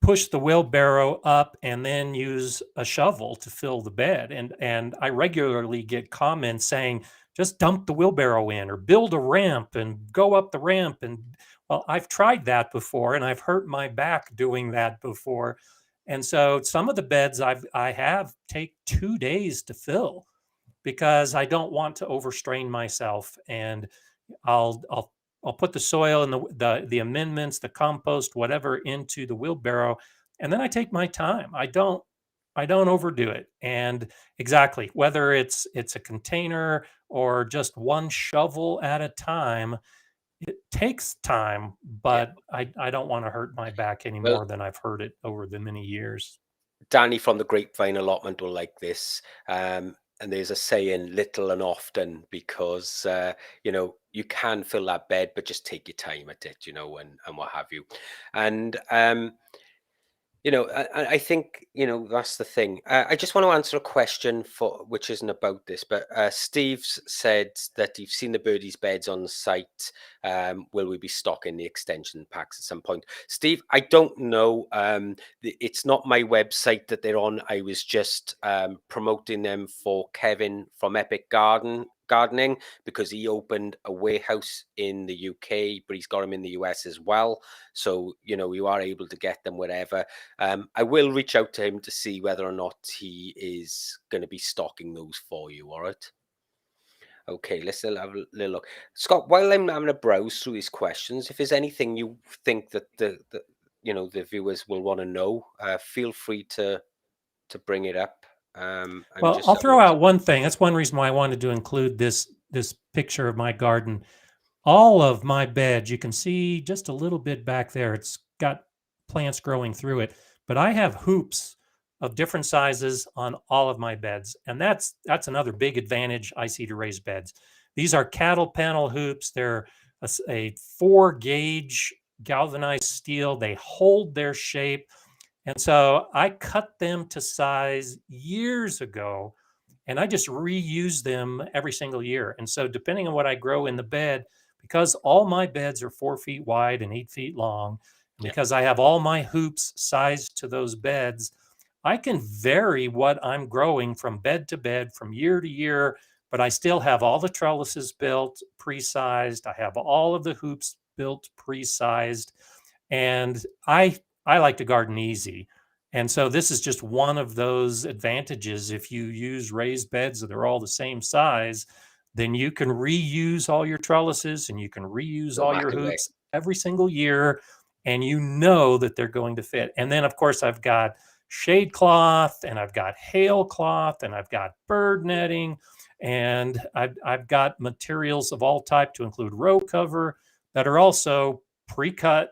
push the wheelbarrow up and then use a shovel to fill the bed. And I regularly get comments saying, just dump the wheelbarrow in or build a ramp and go up the ramp. And well, I've tried that before and I've hurt my back doing that before. And so some of the beds I have take 2 days to fill because I don't want to overstrain myself. And I'll I'll I'll put the soil and the amendments, the compost, whatever into the wheelbarrow, and then I take my time. I don't overdo it. And exactly, whether it's a container or just one shovel at a time, it takes time, Yeah. but I don't want to hurt my back any Well, more than I've hurt it over the many years. Danny from the Grapevine allotment will like this. And there's a saying, little and often, because, you can fill that bed, but just take your time at it, and what have you. And, I think, that's the thing. I just want to answer a question which isn't about this, but Steve's said that you've seen the birdies' beds on the site. Will we be stocking the extension packs at some point? Steve, I don't know. It's not my website that they're on. I was just promoting them for Kevin from Epic Gardening, because he opened a warehouse in the UK, but he's got them in the US as well. So, you are able to get them wherever. I will reach out to him to see whether or not he is going to be stocking those for you. All right. Okay, let's have a little look. Scott, while I'm having a browse through these questions, if there's anything you think that the viewers will want to know, feel free to bring it up. I'm Well, just I'll having throw out one thing. That's one reason why I wanted to include this picture of my garden. All of my beds, you can see just a little bit back there. It's got plants growing through it, but I have hoops of different sizes on all of my beds, and that's another big advantage I see to raised beds. These are cattle panel hoops. They're a 4-gauge galvanized steel. They hold their shape, and so I cut them to size years ago, and I just reuse them every single year. And so, depending on what I grow in the bed, because all my beds are 4 feet wide and 8 feet long, and yeah, because I have all my hoops sized to those beds, I can vary what I'm growing from bed to bed, from year to year, but I still have all the trellises built pre-sized. I have all of the hoops built pre-sized, and I like to garden easy. And so this is just one of those advantages. If you use raised beds that are all the same size, then you can reuse all your trellises and you can reuse no all your matter where. hoops every single year, and you know that they're going to fit. And then of course I've got shade cloth and I've got hail cloth and I've got bird netting, and I've got materials of all type to include row cover that are also pre-cut.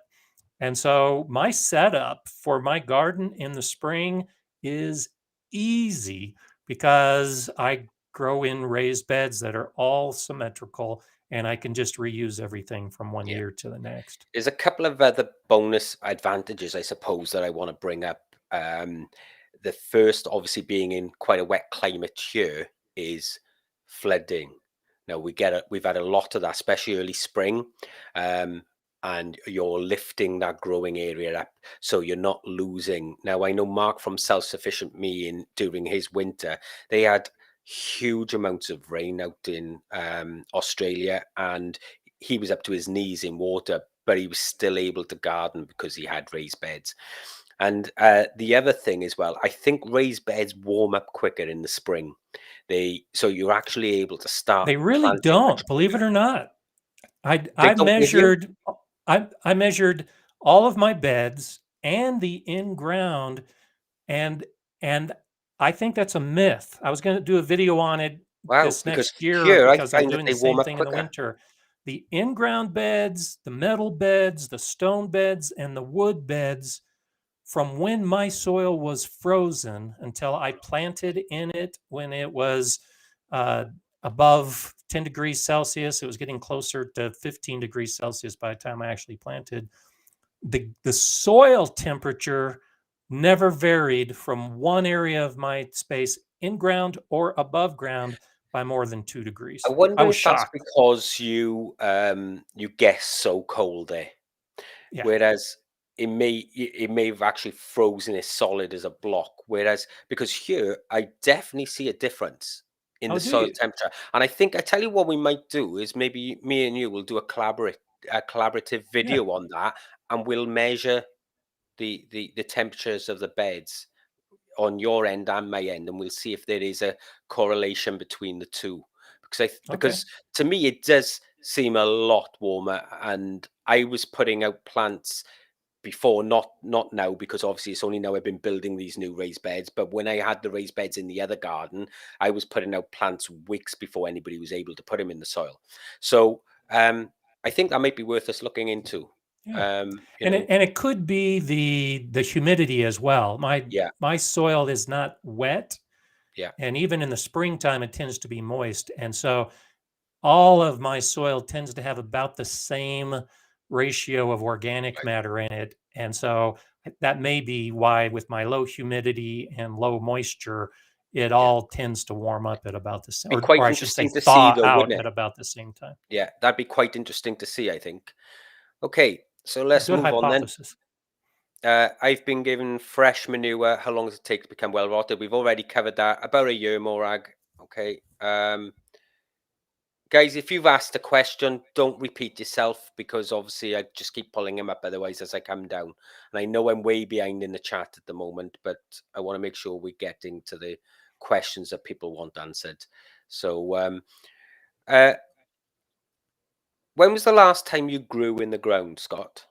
And so my setup for my garden in the spring is easy because grow in raised beds that are all symmetrical, and I can just reuse everything from one Yeah. year to the next. There's a couple of other bonus advantages, I suppose, that I want to bring up. Um, the first, obviously, being in quite a wet climate here, is flooding. Now we've had a lot of that, especially early spring, um, and you're lifting that growing area up, so you're not losing. Now I know Mark from Self-Sufficient Me in during his winter, they had huge amounts of rain out in Australia, and he was up to his knees in water, but he was still able to garden because he had raised beds. And the other thing as well, I think raised beds warm up quicker in the spring. So you're actually able to start They really planting much don't, believe it quicker. or not. They I don't with you? measured I measured all of my beds and the in-ground, and and I think that's a myth. I was gonna do a video on it Wow, this because next year here I because I'm find that doing the they warm same up thing in the quicker. winter. The in-ground beds, the metal beds, the stone beds, and the wood beds, from when my soil was frozen until I planted in it when it was uh, above 10 degrees Celsius. It was getting closer to 15 degrees Celsius by the time I actually planted. The soil temperature never varied from one area of my space in ground or above ground by more than 2 degrees. I I wonder was if that's shocked. because you guess so cold there. Yeah. Whereas it may have actually frozen as solid as a block. Whereas because here I definitely see a difference in Oh, the do soil you? temperature. And I tell you what we might do is maybe me and you will do a collaborative Yeah. video on that, and we'll measure the temperatures of the beds on your end and my end, and we'll see if there is a correlation between the two. Okay. Because to me it does seem a lot warmer, and I was putting out plants before, not now, because obviously it's only now I've been building these new raised beds. But when I had the raised beds in the other garden, I was putting out plants weeks before anybody was able to put them in the soil. So I think that might be worth us looking into. Yeah. Um, you And know, it could be the humidity as well. yeah, My soil is not wet, yeah, and even in the springtime it tends to be moist. And so all of my soil tends to have about the same ratio of organic right, matter in it. And so that may be why with my low humidity and low moisture, it yeah. all tends to warm up at about the same, Be or quite I should say interesting to see, thaw though, out wouldn't at it? about the same time. Yeah, that'd be quite interesting to see, I think. Okay, so let's Good move on then. hypothesis. I've been given fresh manure. How long does it take to become well rotted? We've already covered that. About a year, Morag. Okay. Guys, if you've asked a question, don't repeat yourself, because obviously I just keep pulling them up otherwise as I come down. And I know I'm way behind in the chat at the moment, but I want to make sure we're getting to the questions that people want answered. So, uh, when was the last time you grew in the ground, Scott?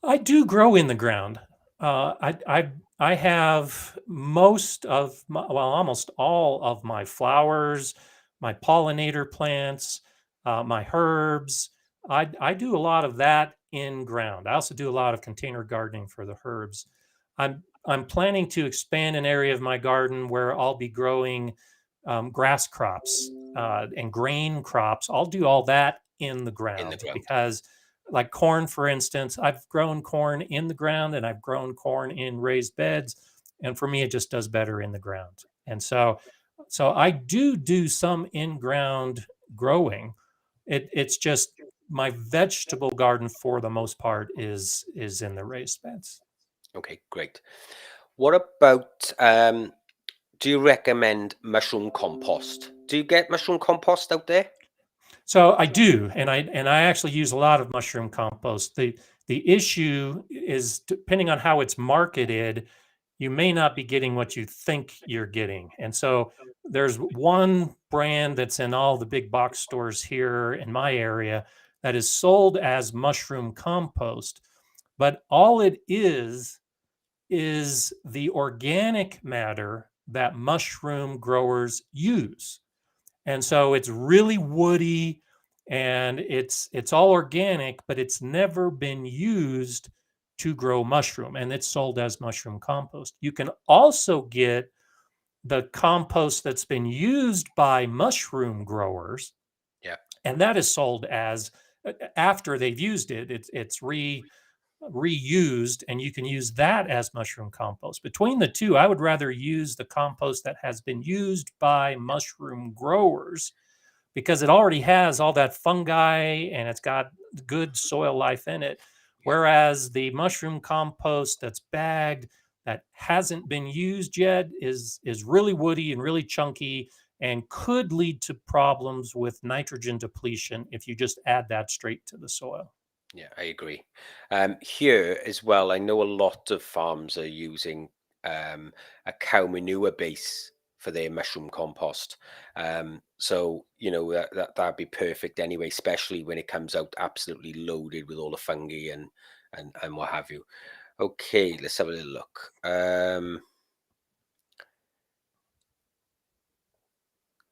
I do grow in the ground. I have most of my, well, almost all of my flowers, my pollinator plants, my herbs. I do a lot of that in ground. I also do a lot of container gardening for the herbs. I'm planning to expand an area of my garden where I'll be growing grass crops and grain crops. I'll do all that in the In the ground ground. because, like corn, for instance, I've grown corn in the ground and I've grown corn in raised beds. And for me, it just does better in the ground. And so I do some in ground growing. It's just my vegetable garden for the most part is in the raised beds. Okay, great. What about do you recommend mushroom compost? Do you get mushroom compost out there? So I do, and I actually use a lot of mushroom compost. The issue is depending on how it's marketed, you may not be getting what you think you're getting. And so there's one brand that's in all the big box stores here in my area that is sold as mushroom compost, but all it is the organic matter that mushroom growers use. And so it's really woody and it's all organic, but it's never been used to grow mushroom, and it's sold as mushroom compost. You can also get the compost that's been used by mushroom growers, Yeah. and that is sold as after they've used it, it's reused, and you can use that as mushroom compost. Between the two, I would rather use the compost that has been used by mushroom growers because it already has all that fungi and it's got good soil life in it. Yeah. Whereas the mushroom compost that's bagged that hasn't been used yet is really woody and really chunky and could lead to problems with nitrogen depletion if you just add that straight to the soil. Yeah, I agree. Here as well, I know a lot of farms are using a cow manure base for their mushroom compost. So that'd be perfect anyway, especially when it comes out absolutely loaded with all the fungi and what have you. Okay, let's have a little look.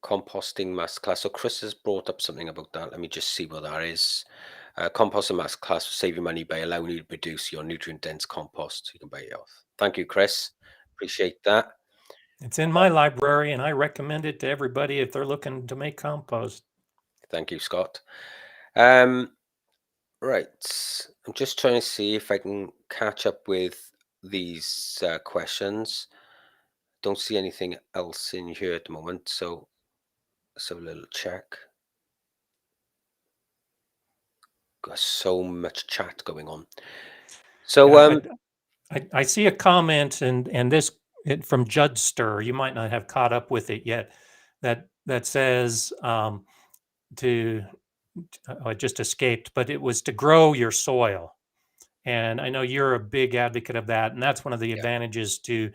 Composting Masterclass. So Chris has brought up something about that. Let me just see what that is. Composting Masterclass will save you money by allowing you to produce your nutrient-dense compost. You can buy it off. Thank you, Chris. Appreciate that. It's in my library and I recommend it to everybody if they're looking to make compost. Thank you, Scott. Um, right. I'm just trying to see if I can catch up with these questions. Don't see anything else in here at the moment, so let's have a little check. Got so much chat going on. So, Yeah, I see a comment and this from Judster. You might not have caught up with it yet. That says to it just escaped, but it was to grow your soil. And I know you're a big advocate of that, and that's one of the yeah, advantages to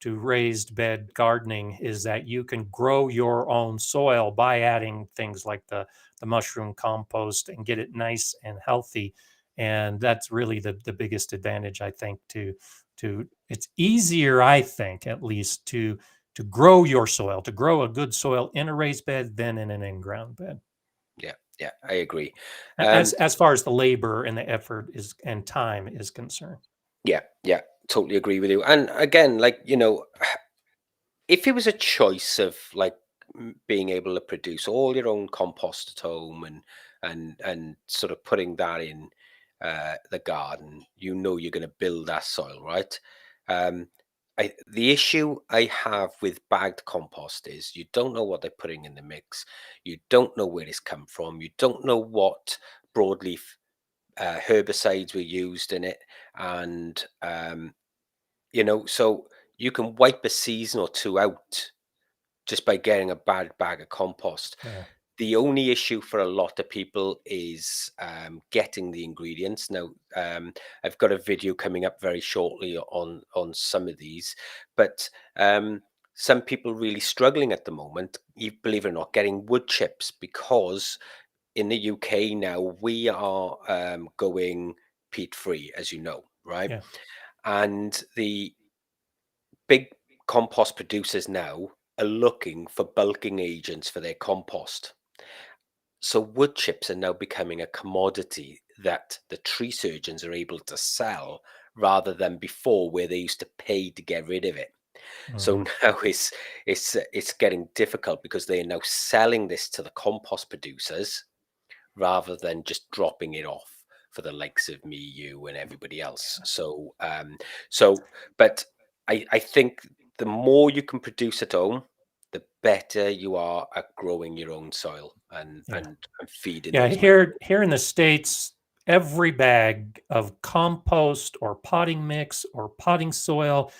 raised bed gardening is that you can grow your own soil by adding things like the mushroom compost and get it nice and healthy. And that's really the biggest advantage, I think, to it's easier, I think, at least to grow your soil, to grow a good soil in a raised bed than in an in-ground bed. yeah, I agree. As far as the labor and the effort is and time is concerned. Yeah, totally agree with you. And again, like, if it was a choice of like being able to produce all your own compost at home and sort of putting that in the garden, you're going to build that soil, right? Um, the issue I have with bagged compost is you don't know what they're putting in the mix. You don't know where it's come from. You don't know what broadleaf herbicides were used in it, and so you can wipe a season or two out just by getting a bad bag of compost. Yeah. The only issue for a lot of people is getting the ingredients. Now, I've got a video coming up very shortly on some of these, but some people really struggling at the moment, believe it or not, getting wood chips because in the UK now we are going peat free, as you know, right? Yeah. And the big compost producers now are looking for bulking agents for their compost. So wood chips are now becoming a commodity that the tree surgeons are able to sell rather than before where they used to pay to get rid of it. So Mhm. now it's getting difficult because they are now selling this to the compost producers rather than just dropping it off for the likes of me, you, and everybody else. So, but I think the more you can produce at home, the better you are at growing your own soil and Yeah. and feeding Yeah. those Here in the States, every bag of compost or potting mix or potting soil,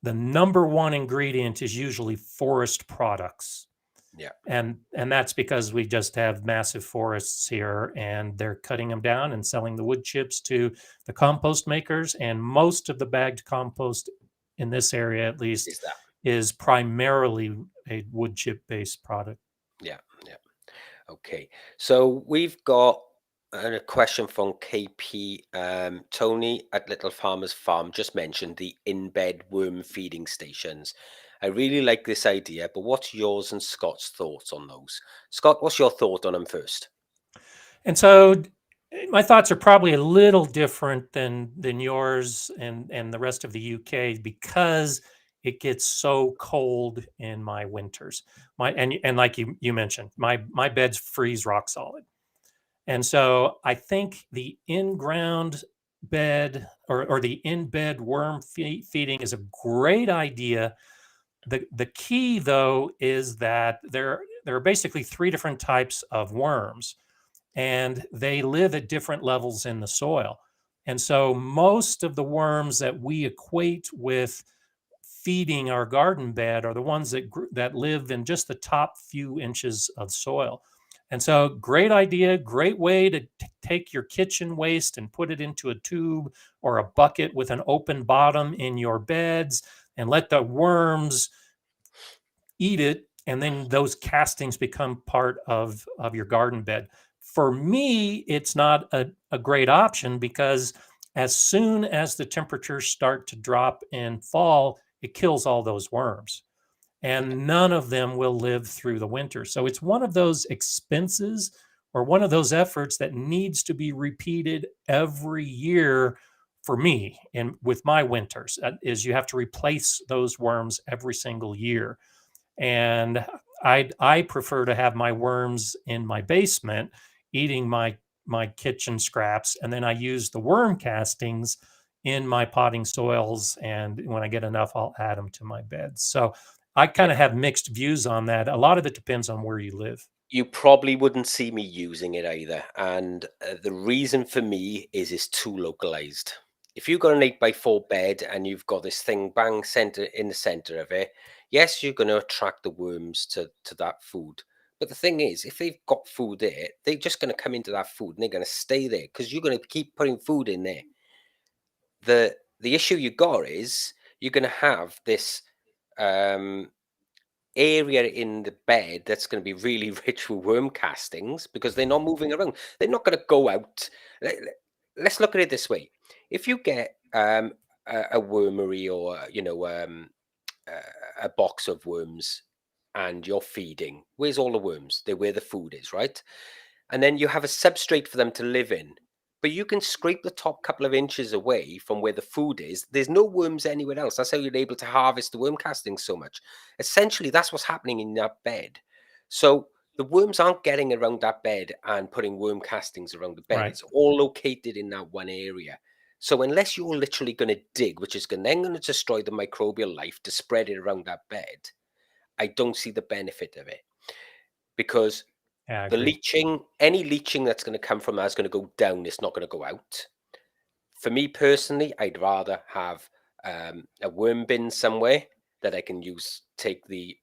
the number one ingredient is usually forest products. yeah, And that's because we just have massive forests here and they're cutting them down and selling the wood chips to the compost makers. And most of the bagged compost in this area, at least, is that. is primarily a wood chip based product. Yeah, yeah. Okay, so we've got a question from KP. Tony at Little Farmers Farm just mentioned the in-bed worm feeding stations. I really like this idea, but what's yours and Scott's thoughts on those? Scott, what's your thought on them first? And so my thoughts are probably a little different than yours and the rest of the UK because it gets so cold in my winters. And like you mentioned, my beds freeze rock solid. And so I think the in-ground bed or the in-bed worm feeding is a great idea. The key though is that there are basically three different types of worms, and they live at different levels in the soil. And so most of the worms that we equate with feeding our garden bed are the ones that live in just the top few inches of soil. And so, great idea, great way to take your kitchen waste and put it into a tube or a bucket with an open bottom in your beds and let the worms eat it, and then those castings become part of your garden bed. For me, it's not a great option because as soon as the temperatures start to drop in fall, it kills all those worms, and none of them will live through the winter. So it's one of those expenses or one of those efforts that needs to be repeated every year for me and with my winters, is you have to replace those worms every single year. And I prefer to have my worms in my basement eating my kitchen scraps, and then I use the worm castings in my potting soils, and when I get enough I'll add them to my beds. So I kind Yeah. of have mixed views on that. A lot of it depends on where you live. You probably wouldn't see me using it either, and, the reason for me is it's too localized. If you've got an 8x4 bed and you've got this thing bang center in the center of it, yes, you're gonna attract the worms to that food, but the thing is, if they've got food there, they're just gonna come into that food and they're gonna stay there because 'cause you're gonna keep putting food in there. The issue you got is you're gonna have this, um area in the bed that's going to be really rich with worm castings because they're not moving around. They're not going to go out. Let's look at it this way: if you get a wormery or a box of worms and you're feeding, where's all the worms? They're where the food is, right? And then you have a substrate for them to live in. But you can scrape the top couple of inches away from where the food is. There's no worms anywhere else. That's how you're able to harvest the worm castings so much. Essentially, that's what's happening in that bed. So the worms aren't getting around that bed and putting worm castings around the bed. Right. It's all located in that one area. So unless you're literally going to dig, which is then going to destroy the microbial life to spread it around that bed, I don't see the benefit of it because Yeah, I the agree. leaching, any leaching that's going to come from that is going to go down. It's not going to go out. For me personally, I'd rather have a worm bin somewhere that I can use, take the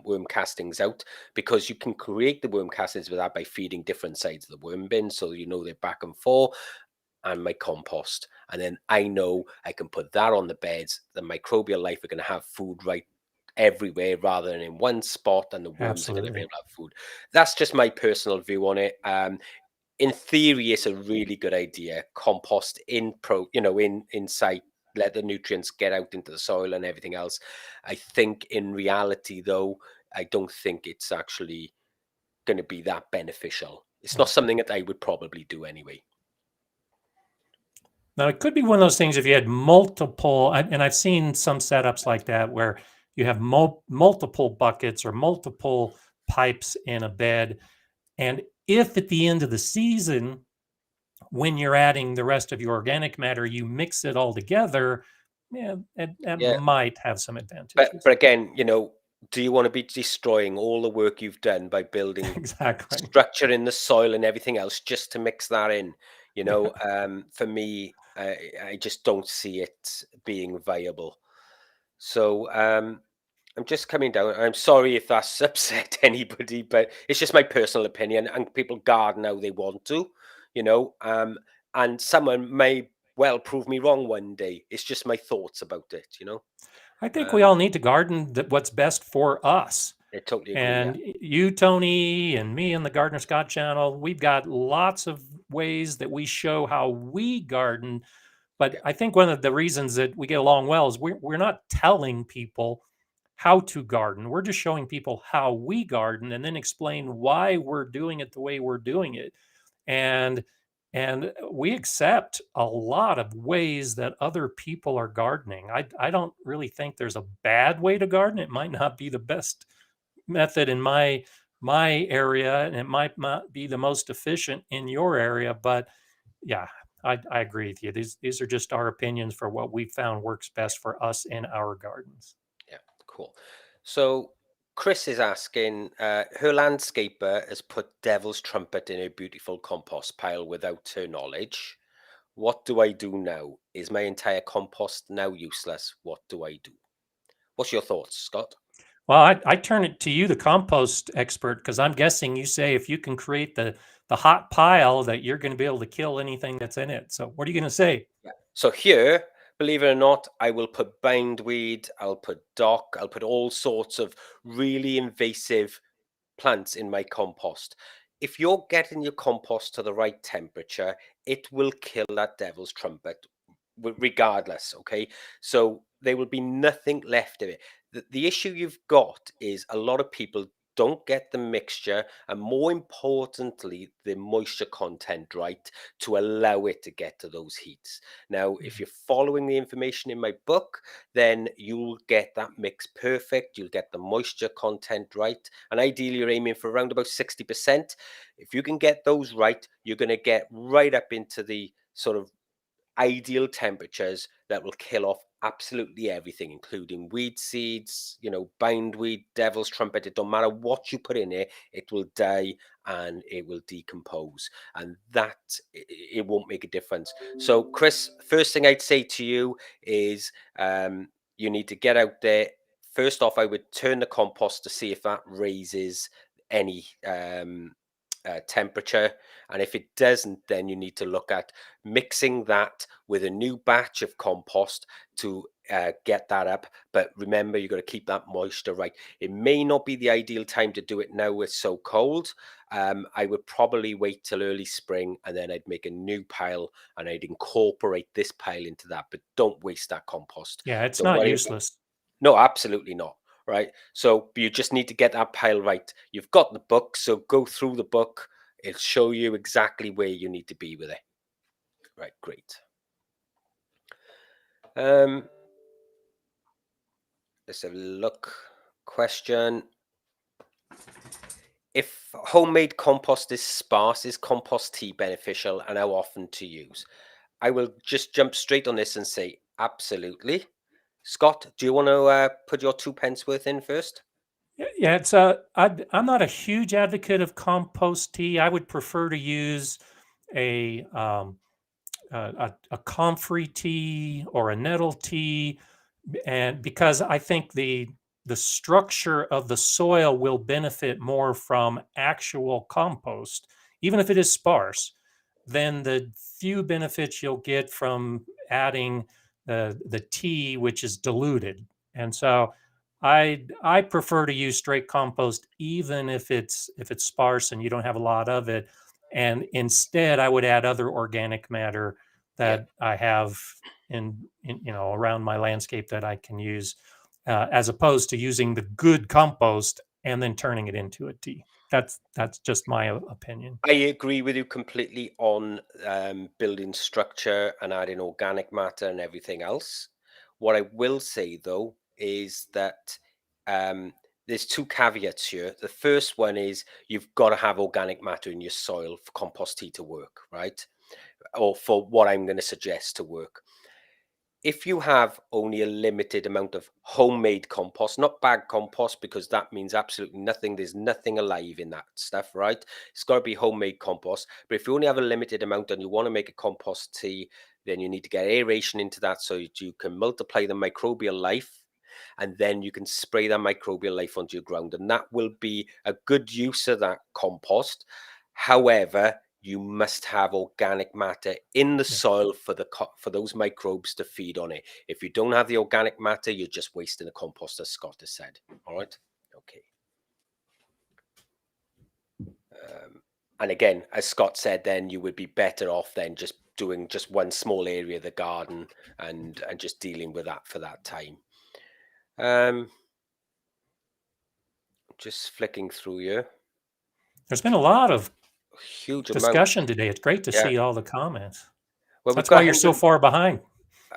worm castings out because you can create the worm castings with that by feeding different sides of the worm bin. So you know they're back and forth and my compost. And then I know I can put that on the beds. The microbial life are going to have food right everywhere rather than in one spot, and the worms are going to be Absolutely. able to have food. That's just my personal view on it. In theory, it's a really good idea. Compost in sight, let the nutrients get out into the soil and everything else. I think in reality, though, I don't think it's actually going to be that beneficial. It's not Right. something that I would probably do anyway. Now, it could be one of those things if you had multiple, and I've seen some setups like that where you have multiple buckets or multiple pipes in a bed. And if at the end of the season, when you're adding the rest of your organic matter, you mix it all together, yeah, that Yeah, might have some but advantages. but again, do you want to be destroying all the work you've done by building Exactly. structure in the soil and everything else just to mix that in? Yeah. For me, I just don't see it being viable. So I'm just coming down. I'm sorry if that's upset anybody, but it's just my personal opinion, and people garden how they want to, you know. And someone may well prove me wrong one day. It's just my thoughts about it. I think we Um, all need to garden what's best for us. I totally agree. Yeah, And you, Tony, and me and the Gardener Scott channel, we've got lots of ways that we show how we garden. But yeah, I think one of the reasons that we get along well is we're not telling people how to garden. We're just showing people how we garden and then explain why we're doing it the way we're doing it. And And we accept a lot of ways that other people are gardening. I don't really think there's a bad way to garden. It might not be the best method in my area, and it might not be the most efficient in your area, but yeah, I agree with you. These are just our opinions for what we found works best for us in our gardens. Yeah, cool. So Chris is asking, her landscaper has put Devil's Trumpet in a beautiful compost pile without her knowledge. What do I do now? Is my entire compost now useless? What do I do? What's your thoughts, Scott? Well, I turn it to you, the compost expert, because I'm guessing you say if you can create the hot pile that you're going to be able to kill anything that's in it. So what are you going to say? Yeah. So here, believe it or not, I will put bindweed, I'll put dock, I'll put all sorts of really invasive plants in my compost. If you're getting your compost to the right temperature, it will kill that devil's trumpet regardless. Okay. So there will be nothing left of it. The issue you've got is a lot of people don't get the mixture and, more importantly, the moisture content right to allow it to get to those heats. Now, if you're following the information in my book, then you'll get that mix perfect. You'll get the moisture content right. And ideally, you're aiming for around about 60%. If you can get those right, you're going to get right up into the sort of ideal temperatures that will kill off absolutely everything, including weed seeds, bindweed, devil's trumpet. It don't matter what you put in it will die and it will decompose. And that it won't make a difference. So, Chris, first thing I'd say to you is you need to get out there. First off, I would turn the compost to see if that raises any temperature. And if it doesn't, then you need to look at mixing that with a new batch of compost to get that up. But remember, you've got to keep that moisture right. It may not be the ideal time to do it now it's so cold. I would probably wait till early spring, and then I'd make a new pile and I'd incorporate this pile into that. But don't waste that compost. Yeah, it's Don't not worry. useless. No, absolutely not. Right. So you just need to get that pile right. You've got the book, so go through the book. It'll show you exactly where you need to be with it. Right, great. Um, let's have a look. Question. If homemade compost is sparse, is compost tea beneficial, and how often to use? I will just jump straight on this and say absolutely. Scott, do you want to put your 2 pence worth in first? Yeah, I'm not a huge advocate of compost tea. I would prefer to use a a comfrey tea or a nettle tea, and because I think the structure of the soil will benefit more from actual compost, even if it is sparse, than the few benefits you'll get from adding the tea, which is diluted. And so I prefer to use straight compost, even if it's sparse and you don't have a lot of it. And instead, I would add other organic matter Yeah. that I have in around my landscape that I can use, as opposed to using the good compost and then turning it into a tea. That's just my opinion. I agree with you completely on building structure and adding organic matter and everything else. What I will say though is that um, there's two caveats here. The first one is you've got to have organic matter in your soil for compost tea to work, right? Or for what I'm going to suggest to work. If you have only a limited amount of homemade compost, not bag compost, because that means absolutely nothing. There's nothing alive in that stuff, right? It's got to be homemade compost. But if you only have a limited amount and you want to make a compost tea, then you need to get aeration into that so you can multiply the microbial life. And then you can spray that microbial life onto your ground. And that will be a good use of that compost. However, you must have organic matter in the Yeah. soil for those microbes to feed on it. If you don't have the organic matter, you're just wasting the compost, as Scott has said. All right. Okay. And again, as Scott said, then you would be better off then just doing just one small area of the garden and just dealing with that for that time. Um, just flicking through here. There's been a lot of huge amount. discussion today. It's great to Yeah. see all the comments. Well, we've That's why got you're so 100. far behind.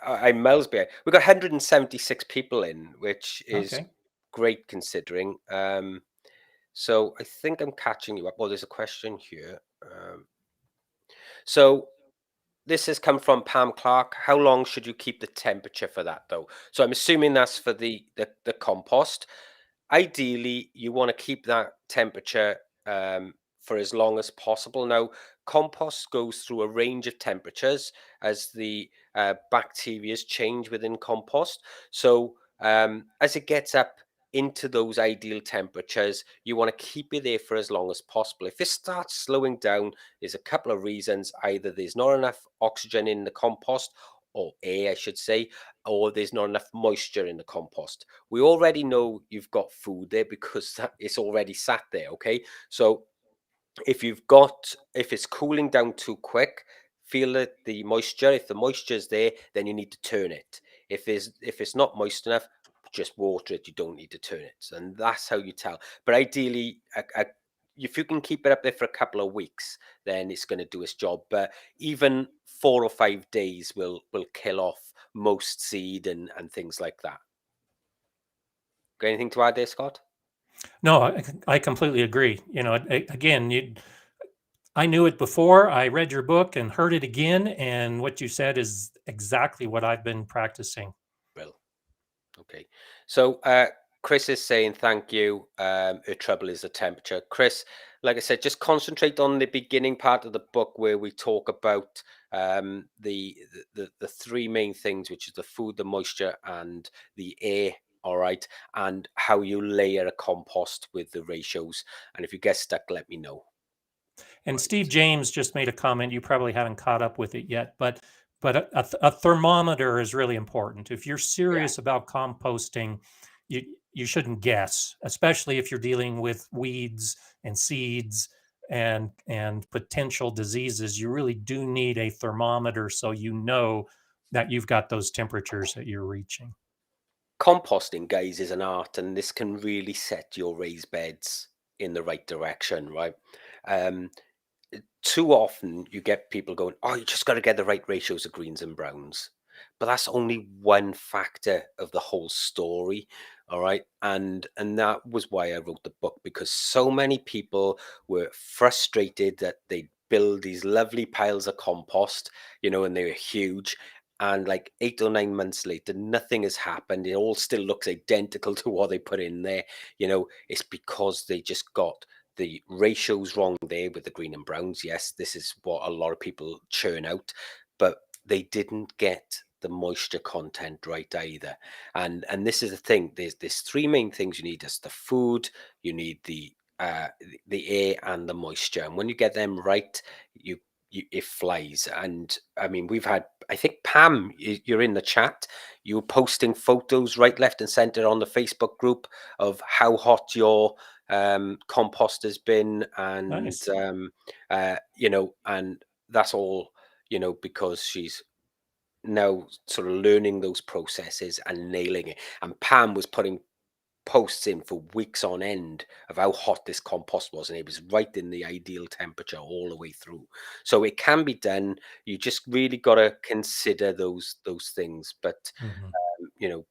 I'm miles behind. We've got 176 people in, which is Okay. great considering. So I think I'm catching you up. Oh, there's a question here. So this has come from Pam Clark. How long should you keep the temperature for that though? So I'm assuming that's for the compost. Ideally, you want to keep that temperature for as long as possible. Now, compost goes through a range of temperatures as the bacteria change within compost. So, as it gets up into those ideal temperatures, you want to keep it there for as long as possible. If it starts slowing down, there's a couple of reasons. Either there's not enough oxygen in the compost, or air, I should say, or there's not enough moisture in the compost. We already know you've got food there because it's already sat there. Okay, so if it's cooling down too quick, feel it the moisture. If the moisture is there, then you need to turn it. If it's not moist enough, just water it. You don't need to turn it, and that's how you tell. But ideally, if you can keep it up there for a couple of weeks, then it's going to do its job. But even 4 or 5 days will kill off most seed and things like that. Got anything to add there, Scott? No, I completely agree. Again, I knew it before. I read your book and heard it again, and what you said is exactly what I've been practicing. Well, okay. So Chris is saying thank you. Her trouble is the temperature. Chris, like I said, just concentrate on the beginning part of the book where we talk about the three main things, which is the food, the moisture, and the air. All right, and how you layer a compost with the ratios. And if you get stuck, let me know. And Steve Right. James just made a comment. You probably haven't caught up with it yet, but a thermometer is really important. If you're Yeah. serious about composting, you shouldn't guess, especially if you're dealing with weeds and seeds and potential diseases. You really do need a thermometer so you know that you've got those temperatures that you're reaching. Composting, guys, is an art, and this can really set your raised beds in the right direction, right? Um, Too often you get people going, "Oh, you just got to get the right ratios of greens and browns," but that's only one factor of the whole story. All right, and that was why I wrote the book, because so many people were frustrated that they build these lovely piles of compost, and they were huge. And like 8 or 9 months later, nothing has happened. It all still looks identical to what they put in there. It's because they just got the ratios wrong there with the green and browns. Yes, this is what a lot of people churn out, but they didn't get the moisture content right either. And this is the thing. There's three main things you need: is the food, you need the air, and the moisture. And when you get them right, it flies. And I mean, we've had, I think, Pam, you're in the chat. You were posting photos right, left, and center on the Facebook group of how hot your compost has been, and Nice. and that's all, because she's now sort of learning those processes and nailing it. And Pam was putting posts in for weeks on end of how hot this compost was, and it was right in the ideal temperature all the way through. So it can be done. You just really got to consider those things. But Mhm. um, you know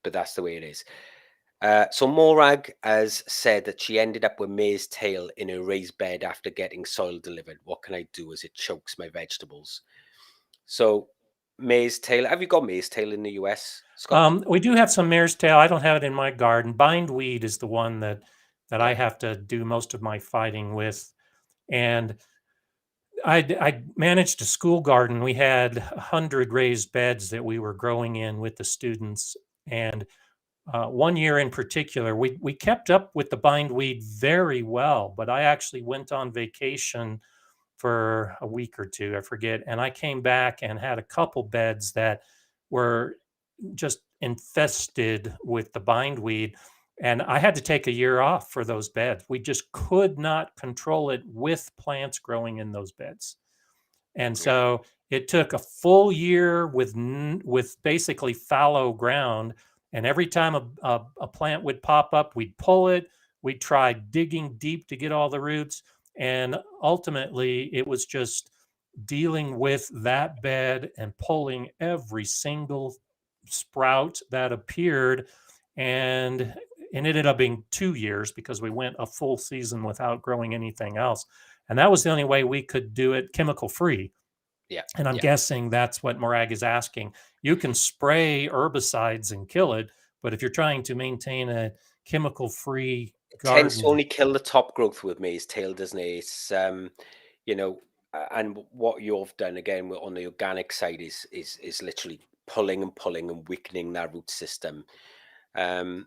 but that's the way it is. So Morag has said that she ended up with maize tail in her raised bed after getting soil delivered. What can I do as it chokes my vegetables? So maize tail. Have you got maize tail in the US, Scott? We do have some mare's tail. I don't have it in my garden. Bindweed is the one that I Yeah. have to do most of my fighting with. And I managed a school garden. We had 100 raised beds that we were growing in with the students. And one year in particular, we kept up with the bindweed very well. But I actually went on vacation for a week or two, I forget. And I came back and had a couple beds that were just infested with the bindweed. And I had to take a year off for those beds. We just could not control it with plants growing in those beds. And Yeah. so it took a full year with basically fallow ground. And every time a plant would pop up, we'd pull it. We'd try digging deep to get all the roots. And ultimately, it was just dealing with that bed and pulling every single sprout that appeared. And it ended up being 2 years because we went a full season without growing anything else. And that was the only way we could do it chemical free. Yeah, And I'm yeah. guessing that's what Morag is asking. You can spray herbicides and kill it, but if you're trying to maintain a chemical free It tends to garden, only kill the top growth with maize tail, doesn't it? It's you know, and what you've done again on the organic side is literally pulling and pulling and weakening that root system. Um,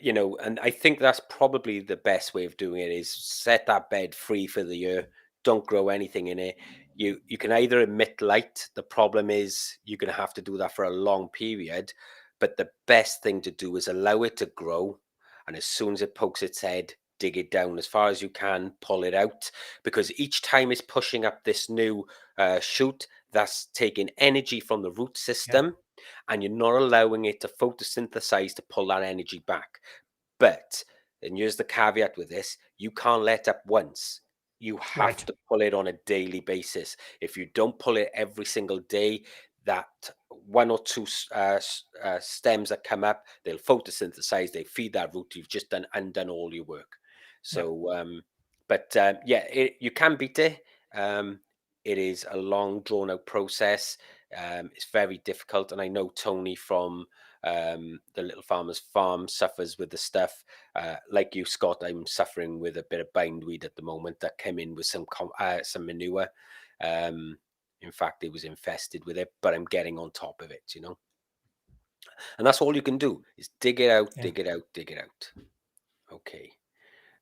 and I think that's probably the best way of doing it is set that bed free for the year. Don't grow anything in it. You can either emit light. The problem is you're going to have to do that for a long period. But the best thing to do is allow it to grow. And as soon as it pokes its head, dig it down as far as you can, pull it out. Because each time it's pushing up this new shoot, that's taking energy from the root yeah, system and you're not allowing it to photosynthesize to pull that energy back. But, and here's the caveat with this, you can't let up once. You have right. to pull it on a daily basis. If you don't pull it every single day, that one or two stems that come up, they'll photosynthesize, they feed that root. You've just undone all your work. Yeah. So, yeah, you can beat it. It is a long, drawn out process. It's very difficult, and I know Tony from the Little Farmer's Farm suffers with the stuff. Like you, Scott, I'm suffering with a bit of bindweed at the moment that came in with some manure. Um, in fact, it was infested with it, but I'm getting on top of it. And that's all you can do is dig it out, Yeah. dig it out, dig it out. Okay.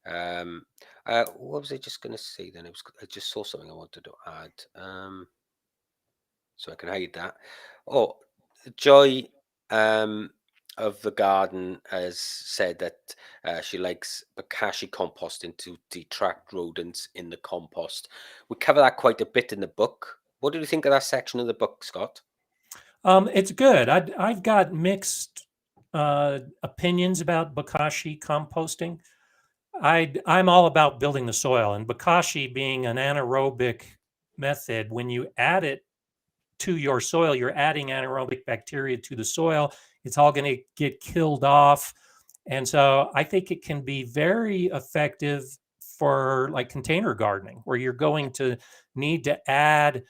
Um, what was I just going to say then? I just saw something I wanted to add. So I can hide that. Oh, Joy um, of the garden has said that she likes bokashi composting to detract rodents in the compost. We cover that quite a bit in the book. What do you think of that section of the book, Scott? It's good. I've got mixed opinions about bokashi composting. I'm all about building the soil, and bokashi being an anaerobic method. When you add it to your soil, you're adding anaerobic bacteria to the soil. It's all going to get killed off. And so I think it can be very effective for like container gardening, where you're going to need to add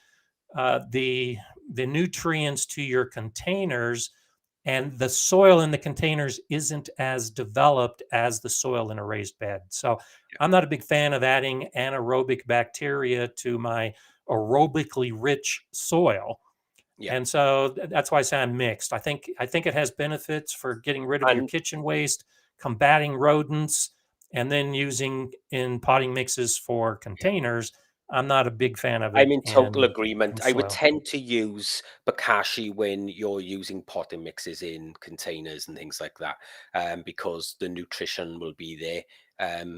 the nutrients to your containers, and the soil in the containers isn't as developed as the soil in a raised bed. So I'm not a big fan of adding anaerobic bacteria to my aerobically rich soil. Yeah. And so that's why I say I'm mixed. I think it has benefits for getting rid of your And kitchen waste, combating rodents, and then using in potting mixes for containers. I'm not a big fan of I'm it in total in agreement. I would soil. tend to use bokashi when you're using potting mixes in containers and things like that, because the nutrition will be there.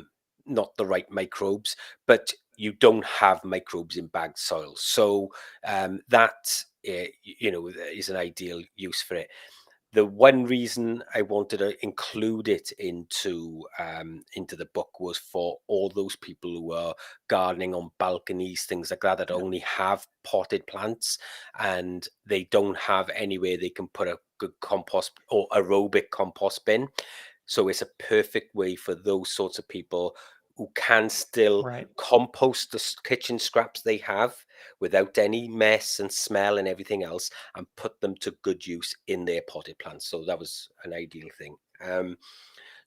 Not the right microbes, but you don't have microbes in bagged soil, so that is an ideal use for it. The one reason I wanted to include it into the book was for all those people who are gardening on balconies, things like that, that Yeah. only have potted plants and they don't have anywhere they can put a good compost or aerobic compost bin. So it's a perfect way for those sorts of people who can still Right. compost the kitchen scraps they have without any mess and smell and everything else and put them to good use in their potted plants. So that was an ideal thing.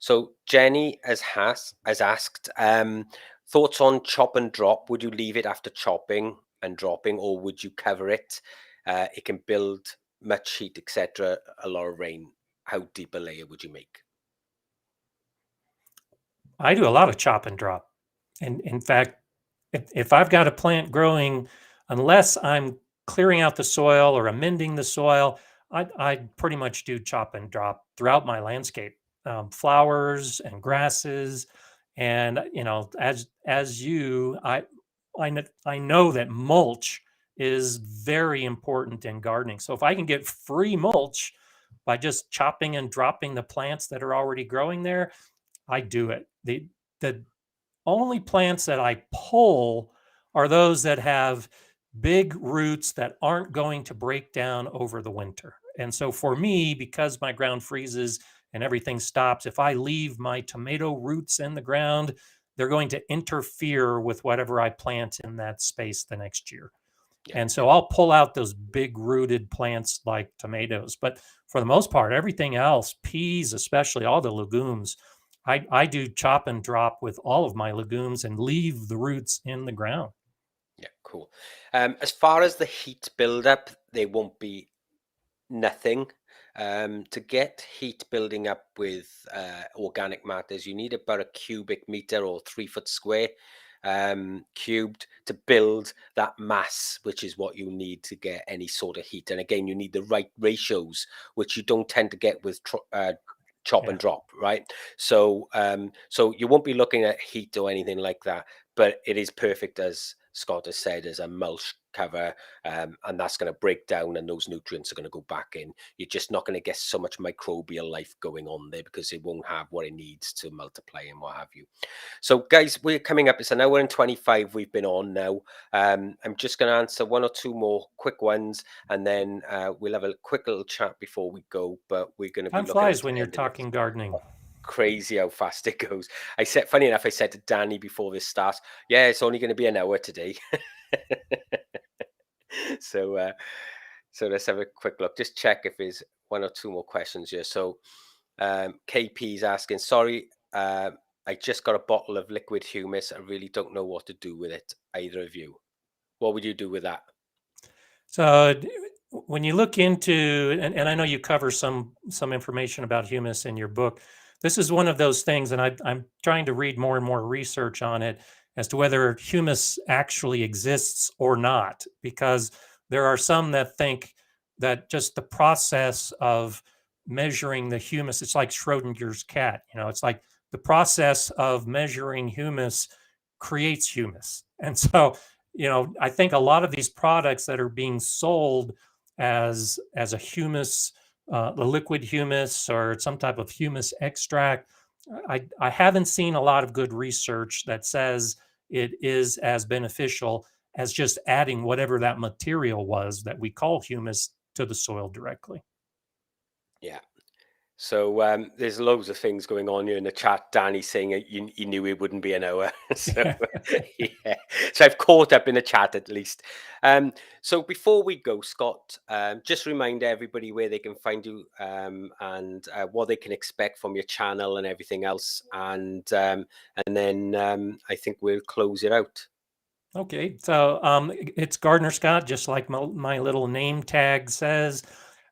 So Jenny has asked, thoughts on chop and drop. Would you leave it after chopping and dropping, or would you cover it? It can build much heat, etc. A lot of rain. How deep a layer would you make? I do a lot of chop and drop. And in fact, if I've got a plant growing, unless I'm clearing out the soil or amending the soil, I pretty much do chop and drop throughout my landscape, flowers and grasses. And as you, I know that mulch is very important in gardening. So if I can get free mulch by just chopping and dropping the plants that are already growing there, I do it. The only plants that I pull are those that have big roots that aren't going to break down over the winter. And so for me, because my ground freezes and everything stops, if I leave my tomato roots in the ground, they're going to interfere with whatever I plant in that space the next year. Yeah, And yeah, so I'll pull out those big rooted plants like tomatoes. But for the most part, everything else, peas, especially all the legumes, I do chop and drop with all of my legumes and leave the roots in the ground. yeah, cool. As far as the heat buildup, there won't be nothing. To get heat building up with organic matters, you need about a cubic meter or 3 foot square cubed to build that mass, which is what you need to get any sort of heat. And again, you need the right ratios, which you don't tend to get with chop and Yeah. drop, right? So you won't be looking at heat or anything like that, but it is perfect, as Scott has said, as a mulch cover, and that's going to break down, and those nutrients are going to go back in. You're just not going to get so much microbial life going on there because it won't have what it needs to multiply and what have you. So, guys, we're coming up. It's an hour and 25 we've been on now. I'm just going to answer one or two more quick ones, and then we'll have a quick little chat before we go. But we're going to be Time looking flies at when you're ending this. talking gardening. Crazy how fast it goes. Funny enough, I said to Danny before this starts, yeah, it's only going to be an hour today. so, so let's have a quick look. Just check if there's one or two more questions here. So, KP's asking, sorry, I just got a bottle of liquid humus. I really don't know what to do with it. Either of you, what would you do with that? So when you look into, and I know you cover some information about humus in your book, this is one of those things, and I'm trying to read more and more research on it as to whether humus actually exists or not, because there are some that think that just the process of measuring the humus, it's like Schrodinger's cat, it's like the process of measuring humus creates humus. And so I think a lot of these products that are being sold as a humus, a liquid humus, or some type of humus extract, I haven't seen a lot of good research that says it is as beneficial as just adding whatever that material was that we call humus to the soil directly. Yeah. So there's loads of things going on here in the chat. Danny saying he knew it wouldn't be an hour. So yeah, so I've caught up in the chat at least. So before we go, Scott, just remind everybody where they can find you, and what they can expect from your channel and everything else, and then I think we'll close it out. Okay, so it's Gardner Scott, just like my little name tag says.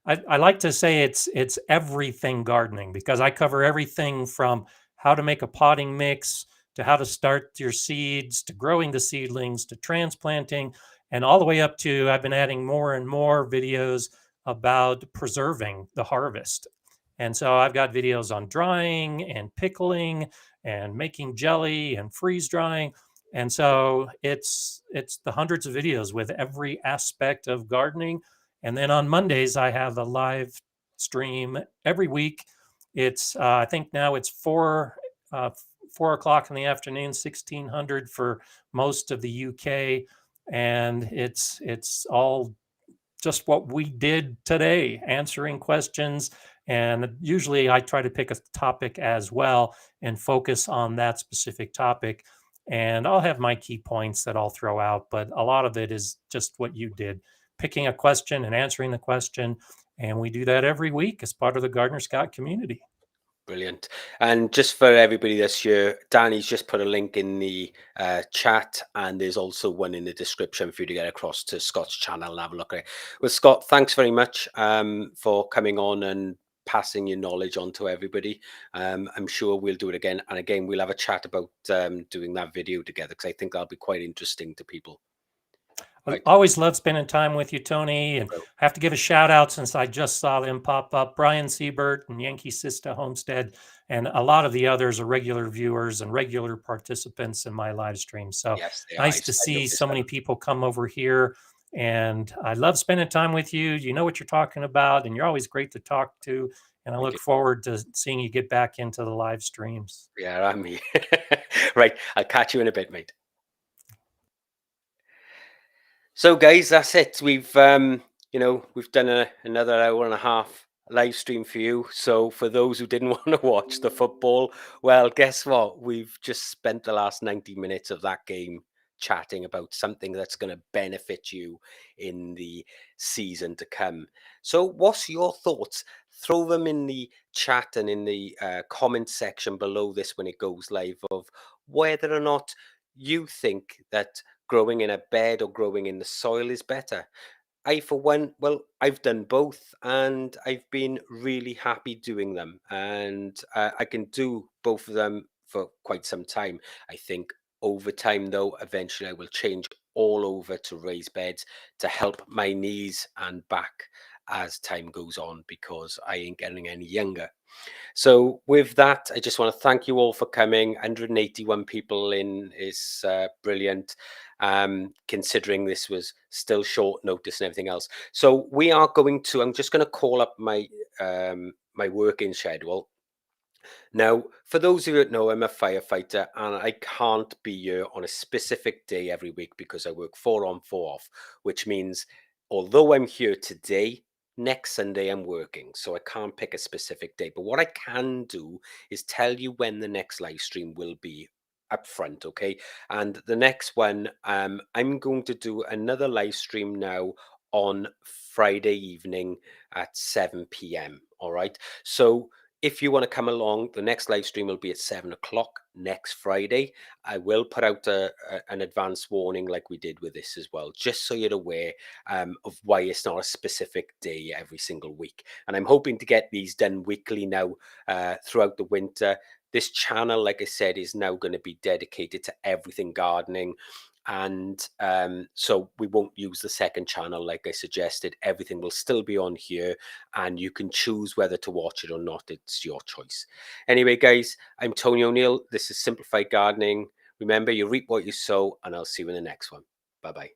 I like to say it's everything gardening, because I cover everything from how to make a potting mix to how to start your seeds to growing the seedlings to transplanting, and all the way up to I've been adding more and more videos about preserving the harvest. And so I've got videos on drying and pickling and making jelly and freeze drying. And so it's the hundreds of videos with every aspect of gardening. And then on Mondays I have a live stream every week. It's I think now it's 4 o'clock in the afternoon, 1600 for most of the UK, and it's all just what we did today, answering questions. And usually I try to pick a topic as well and focus on that specific topic. And I'll have my key points that I'll throw out, but a lot of it is just what you did, picking a question and answering the question. And we do that every week as part of the Gardner Scott community. Brilliant. And just for everybody that's here, Danny's just put a link in the chat, and there's also one in the description for you to get across to Scott's channel and have a look at it. Well, Scott, thanks very much for coming on and passing your knowledge on to everybody. I'm sure we'll do it again. And again, we'll have a chat about doing that video together, because I think that'll be quite interesting to people. I Right. always love spending time with you, Tony. And So, I have to give a shout out, since I just saw them pop up, Brian Siebert and Yankee Sista Homestead, and a lot of the others are regular viewers and regular participants in my live stream. So yes, they are. nice I to see noticed so that. many people come over here. And I love spending time with you. You know what you're talking about, and you're always great to talk to. and I Me look too. forward to seeing you get back into the live streams. Yeah, I'm me. Right, I'll catch you in a bit, mate. So guys, that's it. We've done another hour and a half live stream for you. So for those who didn't want to watch the football, well, guess what? We've just spent the last 90 minutes of that game chatting about something that's going to benefit you in the season to come. So what's your thoughts? Throw them in the chat and in the comment section below this when it goes live, of whether or not you think that growing in a bed or growing in the soil is better. I, for one, well, I've done both and I've been really happy doing them. And I can do both of them for quite some time. I think over time, though, eventually I will change all over to raised beds to help my knees and back as time goes on, because I ain't getting any younger. So with that, I just want to thank you all for coming. 181 people in is brilliant, considering this was still short notice and everything else. So we are going to, I'm just going to call up my working schedule. Now, for those of you that know, I'm a firefighter and I can't be here on a specific day every week because I work 4 on, 4 off, which means although I'm here today, next Sunday I'm working. So I can't pick a specific day. But what I can do is tell you when the next live stream will be up front, okay? And the next one, I'm going to do another live stream now on Friday evening at 7 p.m. All right. So if you want to come along, the next live stream will be at 7 o'clock next Friday. I will put out an advance warning like we did with this as well, just so you're aware of why it's not a specific day every single week. And I'm hoping to get these done weekly now throughout the winter. This channel, like I said, is now going to be dedicated to everything gardening. And so we won't use the second channel like I suggested. Everything will still be on here and you can choose whether to watch it or not. It's your choice. Anyway, guys, I'm Tony O'Neill. This is Simplified Gardening. Remember, you reap what you sow, and I'll see you in the next one. Bye-bye.